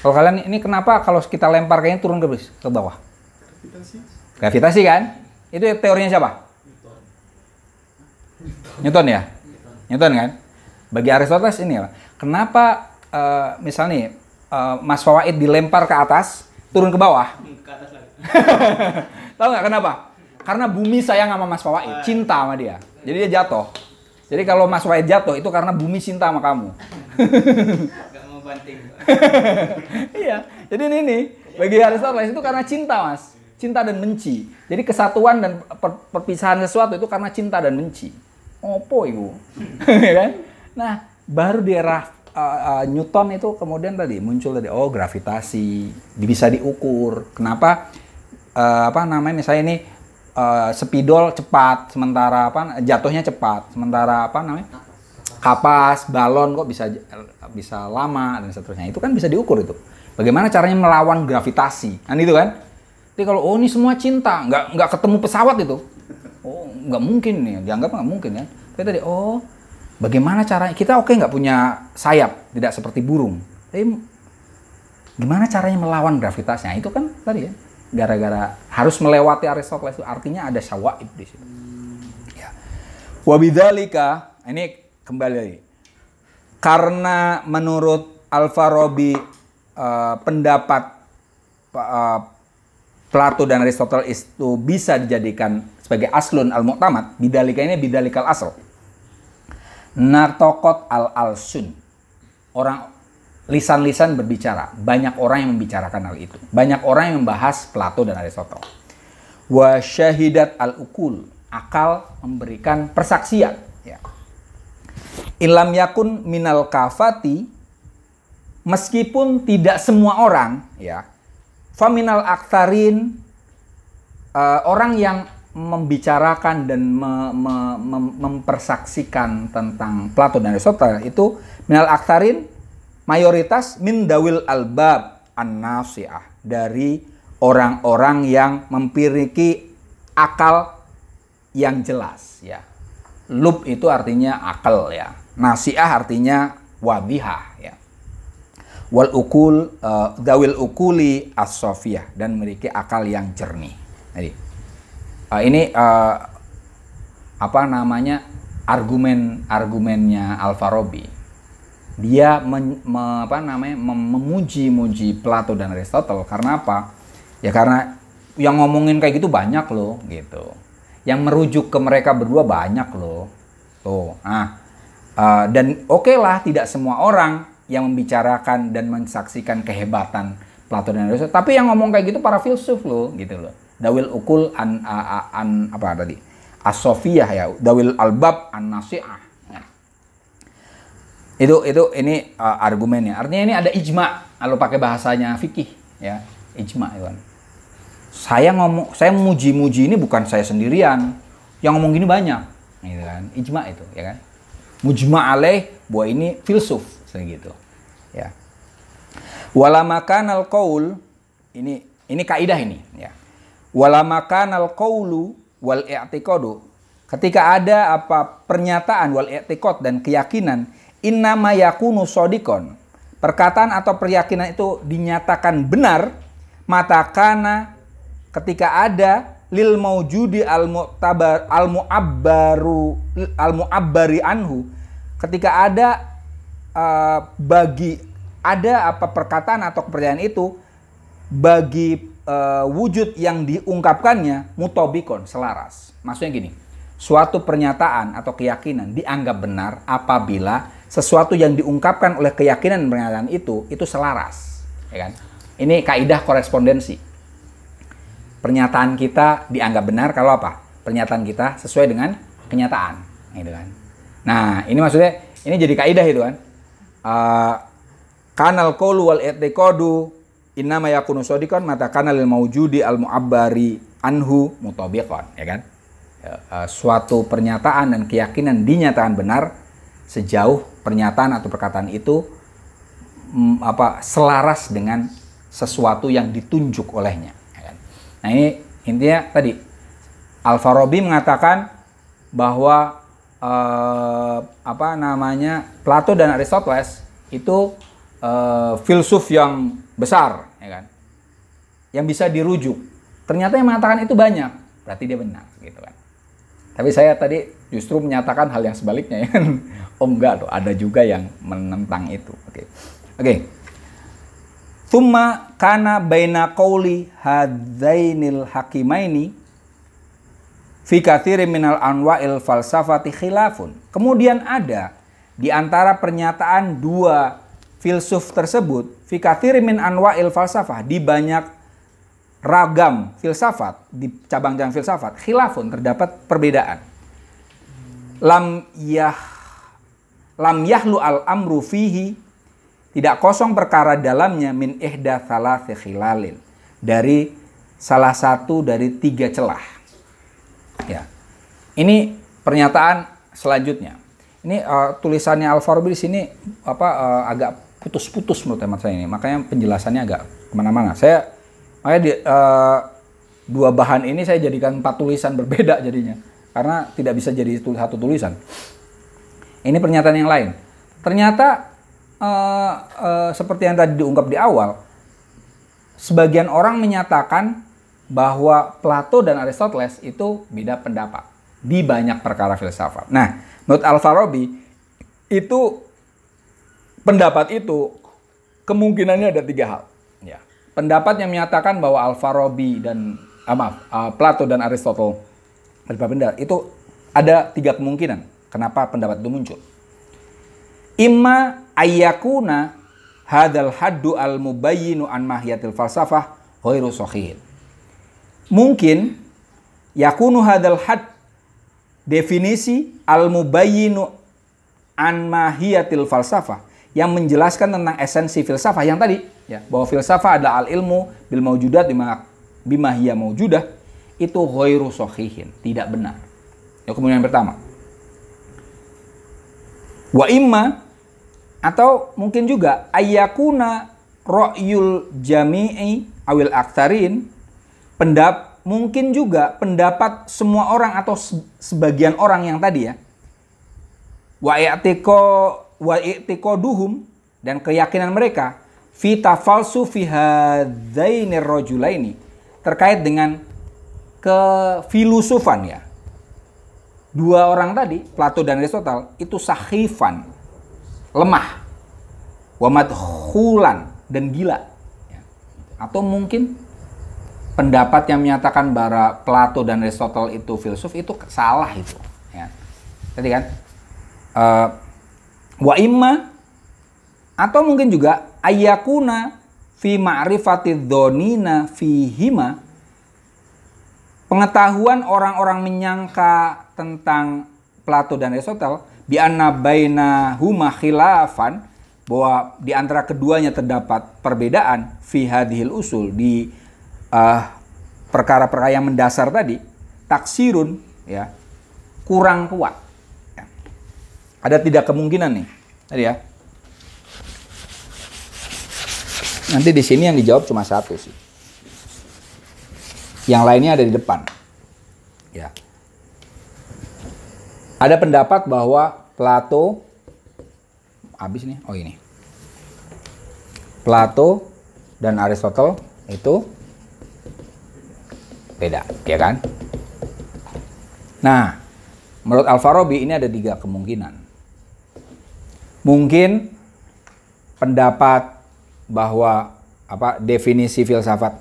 Kalau kalian ini kenapa kalau kita lempar kayaknya turun ke bawah? Gravitasi. Gravitasi kan? Itu teorinya siapa? Newton ya? Newton kan? Bagi Aristoteles ini ya. Kenapa misalnya Mas Fawaid dilempar ke atas, turun ke bawah? Ke atas lagi. Tahu nggak kenapa? Karena bumi sayang sama Mas Fawaid, cinta sama dia. Jadi dia jatuh. Jadi kalau Mas Fawaid jatuh itu karena bumi cinta sama kamu. Gak mau banting. Iya, jadi ini bagi Aristoteles itu karena cinta, Mas. Cinta dan benci. Jadi kesatuan dan perpisahan sesuatu itu karena cinta dan benci. Opo ibu, ya kan? Nah, baru di era Newton itu kemudian tadi muncul tadi, gravitasi bisa diukur. Kenapa? Misalnya ini spidol cepat, sementara jatuhnya cepat, sementara kapas, balon kok bisa lama dan seterusnya. Itu kan bisa diukur itu. Bagaimana caranya melawan gravitasi? Kan itu kan? Jadi kalau ini semua cinta, nggak ketemu pesawat itu. Nggak mungkin nih, dianggap nggak mungkin ya. Tapi tadi bagaimana caranya? Kita nggak punya sayap, tidak seperti burung. Tapi gimana caranya melawan gravitasinya? Itu kan tadi ya. Gara-gara harus melewati Aristoteles itu artinya ada syawaib di situ. Ya. Wabidzalika, ini kembali lagi. Karena menurut Al-Farabi pendapat Plato dan Aristoteles itu bisa dijadikan sebagai aslun al-mu'tamad, bidzalika ini bidzalikal asl. Nartokot al-alsun. Orang lisan-lisan berbicara, banyak orang yang membicarakan hal itu. Banyak orang yang membahas Plato dan Aristoteles. Wa syahidat al-ukul, akal memberikan persaksian. Ya. Ilam yakun minal kafati, meskipun tidak semua orang, ya. Faminal aktarin, orang yang membicarakan dan mempersaksikan tentang Plato dan Aristoteles itu minal aktarin, mayoritas min dawil albab an-nasi'ah, dari orang-orang yang memiliki akal yang jelas ya. Lub itu artinya akal ya. Nasi'ah artinya wadihah ya. Wal ukul dawil ukuli as-safiyah, dan memiliki akal yang jernih. Jadi ini argumennya Al-Farabi. Dia memuji-muji Plato dan Aristoteles karena apa? Ya karena yang ngomongin kayak gitu banyak loh, gitu. Yang merujuk ke mereka berdua banyak loh. Tuh. Dan oke lah, tidak semua orang yang membicarakan dan mensaksikan kehebatan Plato dan Aristoteles. Tapi yang ngomong kayak gitu para filsuf loh, gitu loh. Dawil ukul as-safiyah ya, dawil albab an-nasi'ah. Ini argumennya. Artinya ini ada ijma, kalau pakai bahasanya fikih ya, ijma itu kan. Saya memuji-muji ini bukan saya sendirian, yang ngomong gini banyak, gitu kan. Ijma itu, ya kan. Mujma' alaih, bahwa ini filsuf, gitu. Ya. Walamakanal qaul, ini kaidah ini, ya. Walamakanal qaulu wal i'tiqadu, ketika ada apa pernyataan wal i'tiqad dan keyakinan, innama yakunu shodikon, perkataan atau keyakinan itu dinyatakan benar, matakana ketika ada lil maujudi al mu'abbari anhu, ketika ada bagi ada apa perkataan atau kepercayaan itu bagi wujud yang diungkapkannya mutobikon, selaras. Maksudnya gini, suatu pernyataan atau keyakinan dianggap benar apabila sesuatu yang diungkapkan oleh keyakinan dan pernyataan itu selaras, ya kan? Ini kaidah korespondensi. Pernyataan kita dianggap benar kalau apa? Pernyataan kita sesuai dengan kenyataan, gitu kan? Nah, ini maksudnya ini jadi kaidah itu kan. Kanal qaulu wal i'tiqadu innama yakunu shadiqan mata kana lil maujudi al mu'abbari anhu mutabiqan, ya kan? Suatu pernyataan dan keyakinan dinyatakan benar sejauh pernyataan atau perkataan itu selaras dengan sesuatu yang ditunjuk olehnya, ya kan? Nah, ini intinya tadi Al-Farabi mengatakan bahwa Plato dan Aristoteles itu filsuf yang besar, ya kan, yang bisa dirujuk. Ternyata yang mengatakan itu banyak, berarti dia benar, gitu kan. Tapi saya tadi justru menyatakan hal yang sebaliknya, ya kan. Oh enggak loh, ada juga yang menentang itu. Oke. Tsumma kana baina qauli hadzainil hakimaini fi katsirin minal anwa'il falsafati khilafun. Kemudian ada di antara pernyataan dua filsuf tersebut, fi katsirin min anwa'il falsafah, di banyak ragam filsafat, di cabang-cabang filsafat, khilafun, terdapat perbedaan. Lam yahlu al-amru fihi, tidak kosong perkara dalamnya, min ihda thalathi khilalin, dari salah satu dari 3 celah. Ya. Ini pernyataan selanjutnya. Ini tulisannya Al-Farabi di sini agak putus-putus menurut teman saya ini, makanya penjelasannya agak kemana-mana. Makanya dua bahan ini saya jadikan 4 tulisan berbeda jadinya, karena tidak bisa jadi satu tulisan. Ini pernyataan yang lain. Ternyata seperti yang tadi diungkap di awal, sebagian orang menyatakan bahwa Plato dan Aristoteles itu beda pendapat di banyak perkara filsafat. Nah, menurut Al-Farabi itu pendapat itu kemungkinannya ada 3 hal. Ya. Pendapat yang menyatakan bahwa Al-Farabi dan Plato dan Aristoteles berbeda itu ada 3 kemungkinan. Kenapa pendapat itu muncul? Imma ayyakuna hadzal haddu al-mubayyinu an mahiyatil falsafah ghairu sahih. Mungkin yakunu hadzal had, definisi al-mubayyinu an mahiyatil falsafah, yang menjelaskan tentang esensi filsafah yang tadi, ya, bahwa filsafah adalah al-ilmu bil maujudat bima hiya maujudah, itu ghairu sahihin, tidak benar. Ya, kemudian yang pertama. Wa imma, atau mungkin juga ayyakuna ra'yul jami'i awil aktsarin, mungkin juga pendapat semua orang atau sebagian orang yang tadi, ya, wa i'tiqaduhum, dan keyakinan mereka fi tafalsu fi hadzainir rajulaini, terkait dengan kefilosofan, ya, dua orang tadi, Plato dan Aristoteles, itu sahifan, lemah, wa madkhulan, dan gila, ya. Atau mungkin pendapat yang menyatakan bahwa Plato dan Aristoteles itu filsuf itu salah itu, ya. Tadi kan wa imma, atau mungkin juga ayyakuna fi ma'rifati dhonina fihima, pengetahuan orang-orang menyangka tentang Plato dan Aristoteles, bi anna bainahuma khilafan, bahwa di antara keduanya terdapat perbedaan fi hadhil usul, di perkara-perkara yang mendasar tadi, taksirun, ya, kurang kuat. Ya. Ada 3 kemungkinan nih tadi, ya. Nanti di sini yang dijawab cuma 1 sih. Yang lainnya ada di depan. Ya. Ada pendapat bahwa Plato, habis nih, oh ini. Plato dan Aristoteles itu beda, ya kan? Nah, menurut Al-Farabi ini ada 3 kemungkinan. Mungkin pendapat bahwa definisi filsafat.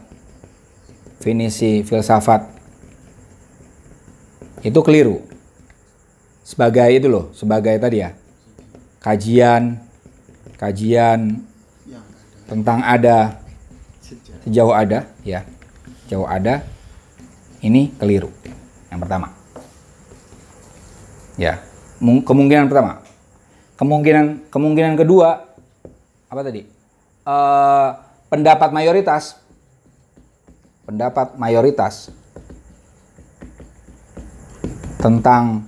Definisi filsafat itu keliru. Sebagai itu loh, sebagai tadi ya. Kajian tentang ada, sejauh ada ya. Sejauh ada, ini keliru. Yang pertama. Ya, kemungkinan pertama. Kemungkinan kedua apa tadi? Pendapat mayoritas tentang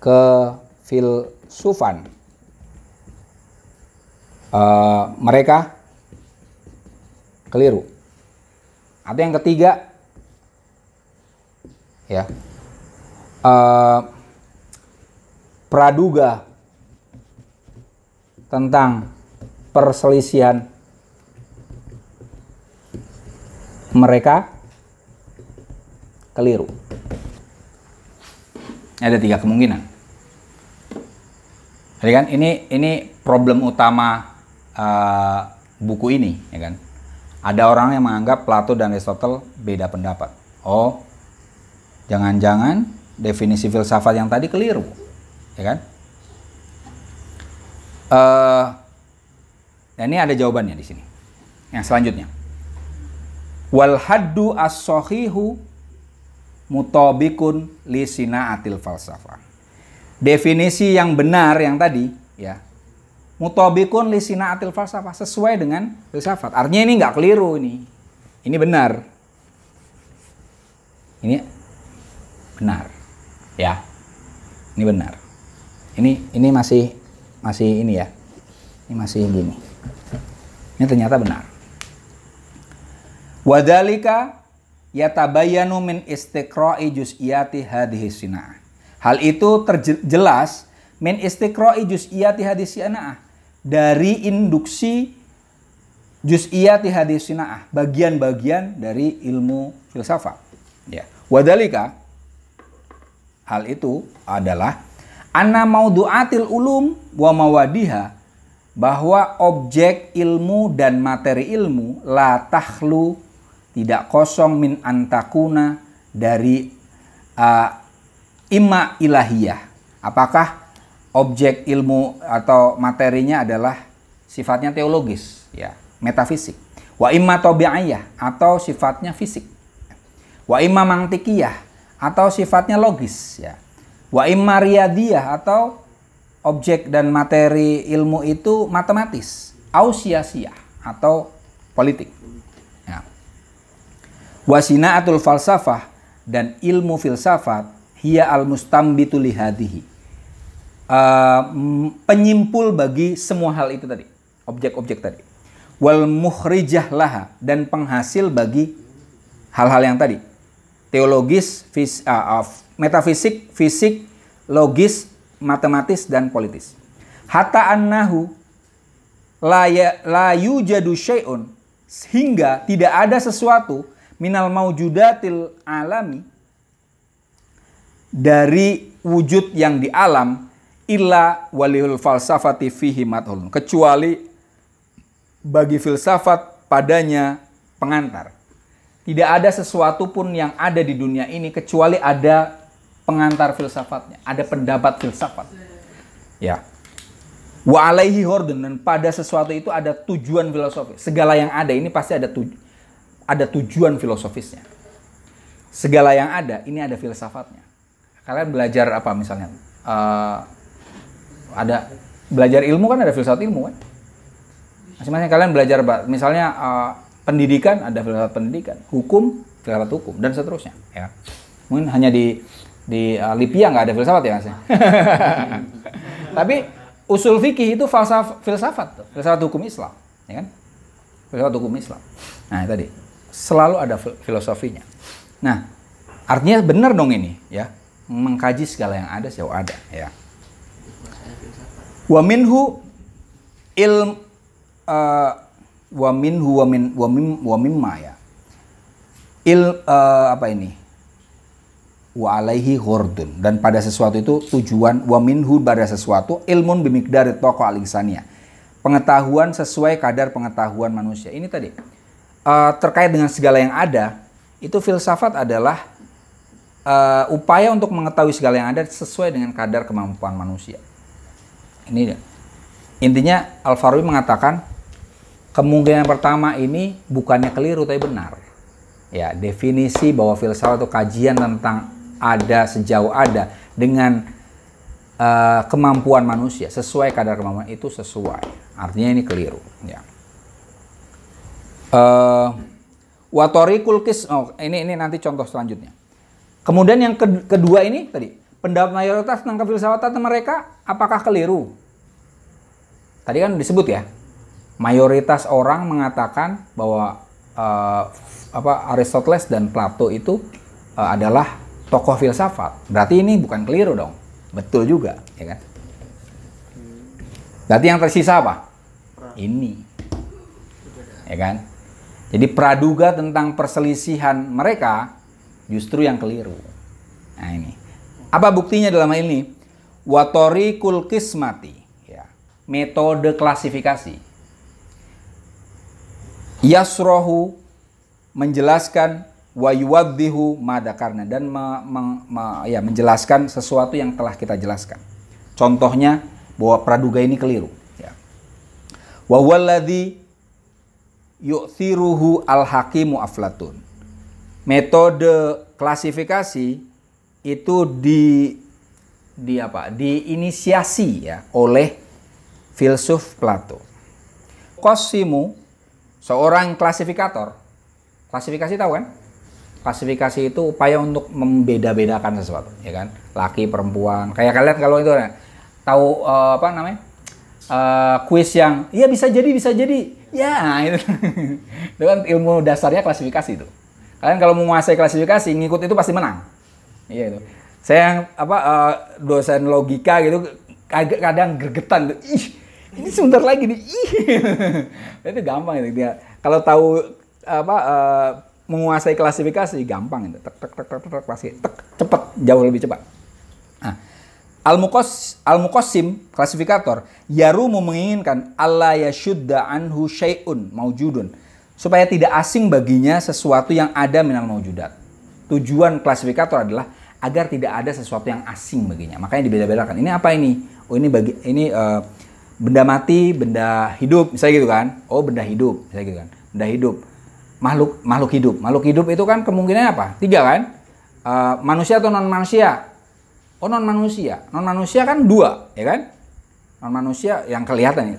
kefilsufan mereka keliru. Atau yang ketiga ya, praduga tentang perselisihan mereka keliru. Ada 3 kemungkinan. Jadi kan ini problem utama buku ini, ya kan? Ada orang yang menganggap Plato dan Aristotle beda pendapat. Oh, jangan-jangan definisi filsafat yang tadi keliru, ya kan? Dan ini ada jawabannya di sini. Yang selanjutnya, wal haddu as-sahihu mutabikun li sinaatil falsafah. Definisi yang benar yang tadi, ya, mutabikun li sinaatil falsafah, sesuai dengan filsafat. Artinya ini nggak keliru ini. Ini benar. Ini benar. Ya. Ini benar. Ini masih ini ya. Ini masih gini. Ini ternyata benar. Wadzalika yatabayyanu min istiqra'i juz'iyati hadhihi sina'ah. Hal itu terjelas min istiqra'i juz'iyati hadhihi sina'ah, dari induksi juz'iyati hadhihi sina'ah, bagian-bagian dari ilmu filsafat. Ya. Wadzalika, hal itu adalah anna maudu'atil ulum wa mawadiha, bahwa objek ilmu dan materi ilmu la takhlu, tidak kosong, min antakuna, dari imma ilahiyah. Apakah objek ilmu atau materinya adalah sifatnya teologis, ya, metafisik. Wa imma tabi'iyah, atau sifatnya fisik. Wa imma mantikiyah, atau sifatnya logis, ya. Wa imma riyadiyah, atau objek dan materi ilmu itu matematis, au siyasiyah, atau politik. Ya. Wa sinaatul falsafah, dan ilmu filsafat, hiya al-mustambitu li hadhihi, penyimpul bagi semua hal itu tadi, objek-objek tadi. Wal mukhrijah laha, dan penghasil bagi hal-hal yang tadi, teologis, metafisik, fisik, logis, matematis, dan politis. Hatta annahu la yujadu syai'un, sehingga tidak ada sesuatu minal maujudatil alami, dari wujud yang di alam, illa walihul falsafati fihi madhulun, kecuali bagi filsafat padanya pengantar. Tidak ada sesuatu pun yang ada di dunia ini kecuali ada pengantar filsafatnya, ada pendapat filsafat. Ya. Wa alaihi hordun, dan pada sesuatu itu ada tujuan filosofis. Segala yang ada ini pasti ada tujuan filosofisnya. Segala yang ada ini ada filsafatnya. Kalian belajar apa misalnya? Ada belajar ilmu kan, ada filsafat ilmu kan? Masing-masing kalian belajar misalnya pendidikan, ada filsafat pendidikan, hukum, filsafat hukum, dan seterusnya. Ya. Mungkin hanya di Lipia nggak ada filsafat ya Mas. Tapi usul fikih itu filsafat, filsafat hukum Islam, ya kan? Filsafat hukum Islam. Nah tadi selalu ada filosofinya. Nah artinya benar dong ini, ya, mengkaji segala yang ada sejauh ada, ya. Wa minhu wa mimma ya. Apa ini? Wa alaihi ghordun, dan pada sesuatu itu tujuan, wa minhu, pada sesuatu, ilmun bimikdari toqa al-insaniyah, pengetahuan sesuai kadar pengetahuan manusia. Ini tadi terkait dengan segala yang ada, itu filsafat adalah upaya untuk mengetahui segala yang ada sesuai dengan kadar kemampuan manusia. Ini intinya Al-Farabi mengatakan kemungkinan pertama ini bukannya keliru tapi benar. Ya, definisi bahwa filsafat itu kajian tentang ada sejauh ada dengan kemampuan manusia, sesuai kadar kemampuan itu sesuai. Artinya ini keliru. Ya. Watorikul kis, ini nanti contoh selanjutnya. Kemudian yang kedua ini tadi, pendapat mayoritas tentang kefilsafatan mereka apakah keliru? Tadi kan disebut ya, mayoritas orang mengatakan bahwa Aristoteles dan Plato itu adalah tokoh filsafat. Berarti ini bukan keliru dong, betul juga, ya kan? Berarti yang tersisa apa? Ini, ya kan? Jadi praduga tentang perselisihan mereka justru yang keliru. Nah ini. Apa buktinya dalam hal ini? Watorikul kismati. Ya. Metode klasifikasi. Yasrohu menjelaskan wa yuwaddihu madakarna dan menjelaskan sesuatu yang telah kita jelaskan. Contohnya bahwa praduga ini keliru. Ya. Wa walladzi yu'thiruhu al-hakimu Aflatun. Metode klasifikasi itu diinisiasi ya oleh filsuf Plato. Qasimu, seorang klasifikator. Klasifikasi tahu kan? Klasifikasi itu upaya untuk membeda-bedakan sesuatu, ya kan? Laki, perempuan. Kayak kalian kalau itu tahu kuis yang iya bisa jadi. Ya, itu. Itu kan ilmu dasarnya klasifikasi itu. Kalian kalau menguasai klasifikasi, ngikut itu pasti menang. Iya itu. Saya yang dosen logika gitu kadang gregetan. Ih, ini sebentar lagi nih. Ih. Itu gampang itu dia. Kalau tahu menguasai klasifikasi gampang itu. Tek pasti cepat, jauh lebih cepat. Nah, Al-Muqassim, klasifikator, yarumu menginginkan alla yashudda anhu syai'un maujudun, supaya tidak asing baginya sesuatu yang ada minal maujudat. Tujuan klasifikator adalah agar tidak ada sesuatu yang asing baginya. Makanya dibeda-bedakan. Ini apa ini? Oh ini benda mati, benda hidup, misalnya gitu kan? Oh benda hidup, misalnya gitu kan? Benda hidup, makhluk hidup. Makhluk hidup itu kan kemungkinannya apa? 3 kan? Manusia atau non manusia? Oh non manusia kan 2, ya kan? Non manusia yang kelihatan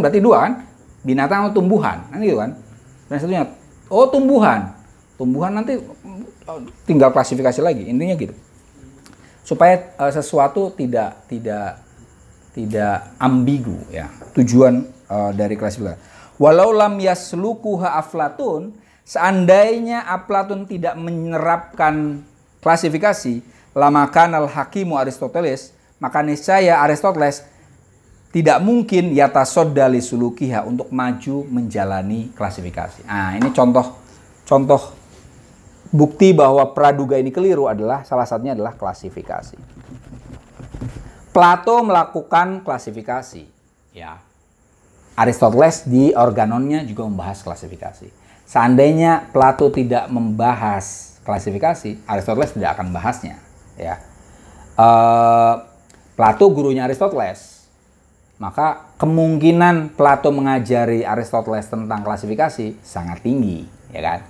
berarti 2 kan? Binatang atau tumbuhan, kan gitu kan? Dan satunya, oh tumbuhan nanti tinggal klasifikasi lagi, intinya gitu. Supaya sesuatu tidak ambigu ya. Tujuan dari klasifikasi. Walau lam yaslukuha Aflatun, seandainya Aflatun tidak menerapkan klasifikasi, lamakan al-hakimu Aristoteles, maka niscaya Aristoteles tidak mungkin yatasodda li sulukiha untuk maju menjalani klasifikasi. Nah, ini contoh bukti bahwa praduga ini keliru adalah salah satunya adalah klasifikasi. Plato melakukan klasifikasi, ya. Aristoteles di Organonnya juga membahas klasifikasi. Seandainya Plato tidak membahas klasifikasi, Aristoteles tidak akan membahasnya. Ya, Plato gurunya Aristoteles, maka kemungkinan Plato mengajari Aristoteles tentang klasifikasi sangat tinggi, ya kan?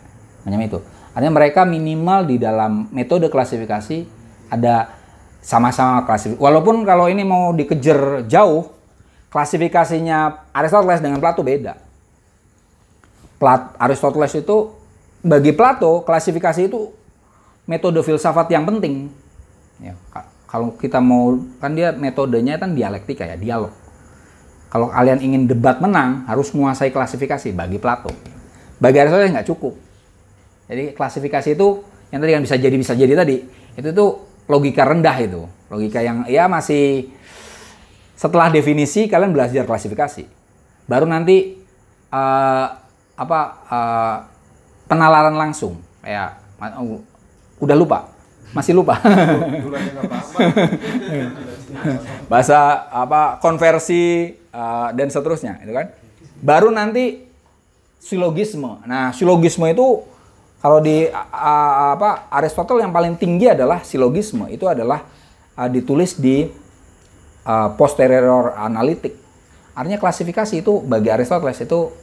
Macam itu. Artinya mereka minimal di dalam metode klasifikasi ada sama-sama klasifikasi. Walaupun kalau ini mau dikejar jauh, klasifikasinya Aristoteles dengan Plato beda. Aristoteles itu bagi Plato klasifikasi itu metode filsafat yang penting. Ya, kalau kita mau, kan dia metodenya kan dialektika ya, dialog. Kalau kalian ingin debat menang, harus menguasai klasifikasi bagi Plato. Bagi Aristoteles nggak cukup. Jadi klasifikasi itu yang tadi kan bisa jadi tadi, itu tuh logika rendah itu, logika yang ya masih setelah definisi kalian belajar klasifikasi, baru nanti penalaran langsung, ya udah lupa. Masih lupa. Bahasa konversi dan seterusnya, itu kan. Baru nanti silogisme. Nah, silogisme itu kalau di Aristotle yang paling tinggi adalah silogisme. Itu adalah ditulis di posterior analitik. Artinya klasifikasi itu bagi Aristoteles itu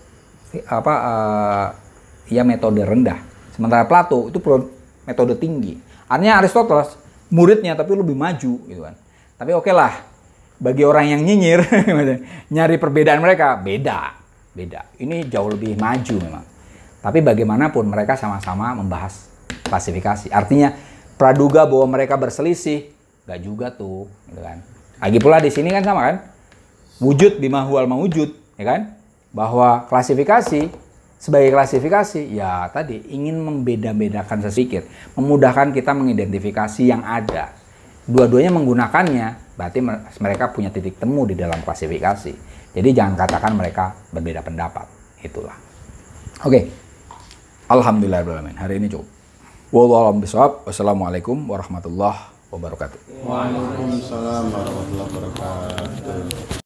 ya metode rendah. Sementara Plato itu metode tinggi. Artinya Aristoteles muridnya tapi lebih maju gitu kan. Tapi oke lah, bagi orang yang nyinyir nyari perbedaan mereka beda. Ini jauh lebih maju memang. Tapi bagaimanapun mereka sama-sama membahas klasifikasi. Artinya praduga bahwa mereka berselisih, gak juga tuh, gitu kan. Lagi pula di sini kan sama kan, wujud bima huwal mawujud, ya kan? Bahwa klasifikasi sebagai klasifikasi, ya tadi ingin membeda-bedakan sedikit, memudahkan kita mengidentifikasi yang ada. Dua-duanya menggunakannya, berarti mereka punya titik temu di dalam klasifikasi. Jadi jangan katakan mereka berbeda pendapat. Itulah. Oke. Alhamdulillahirrahmanirrahim. Hari ini cukup. Wallahu a'lam bishawab. Wassalamualaikum warahmatullahi wabarakatuh. Waalaikumsalam warahmatullahi wabarakatuh.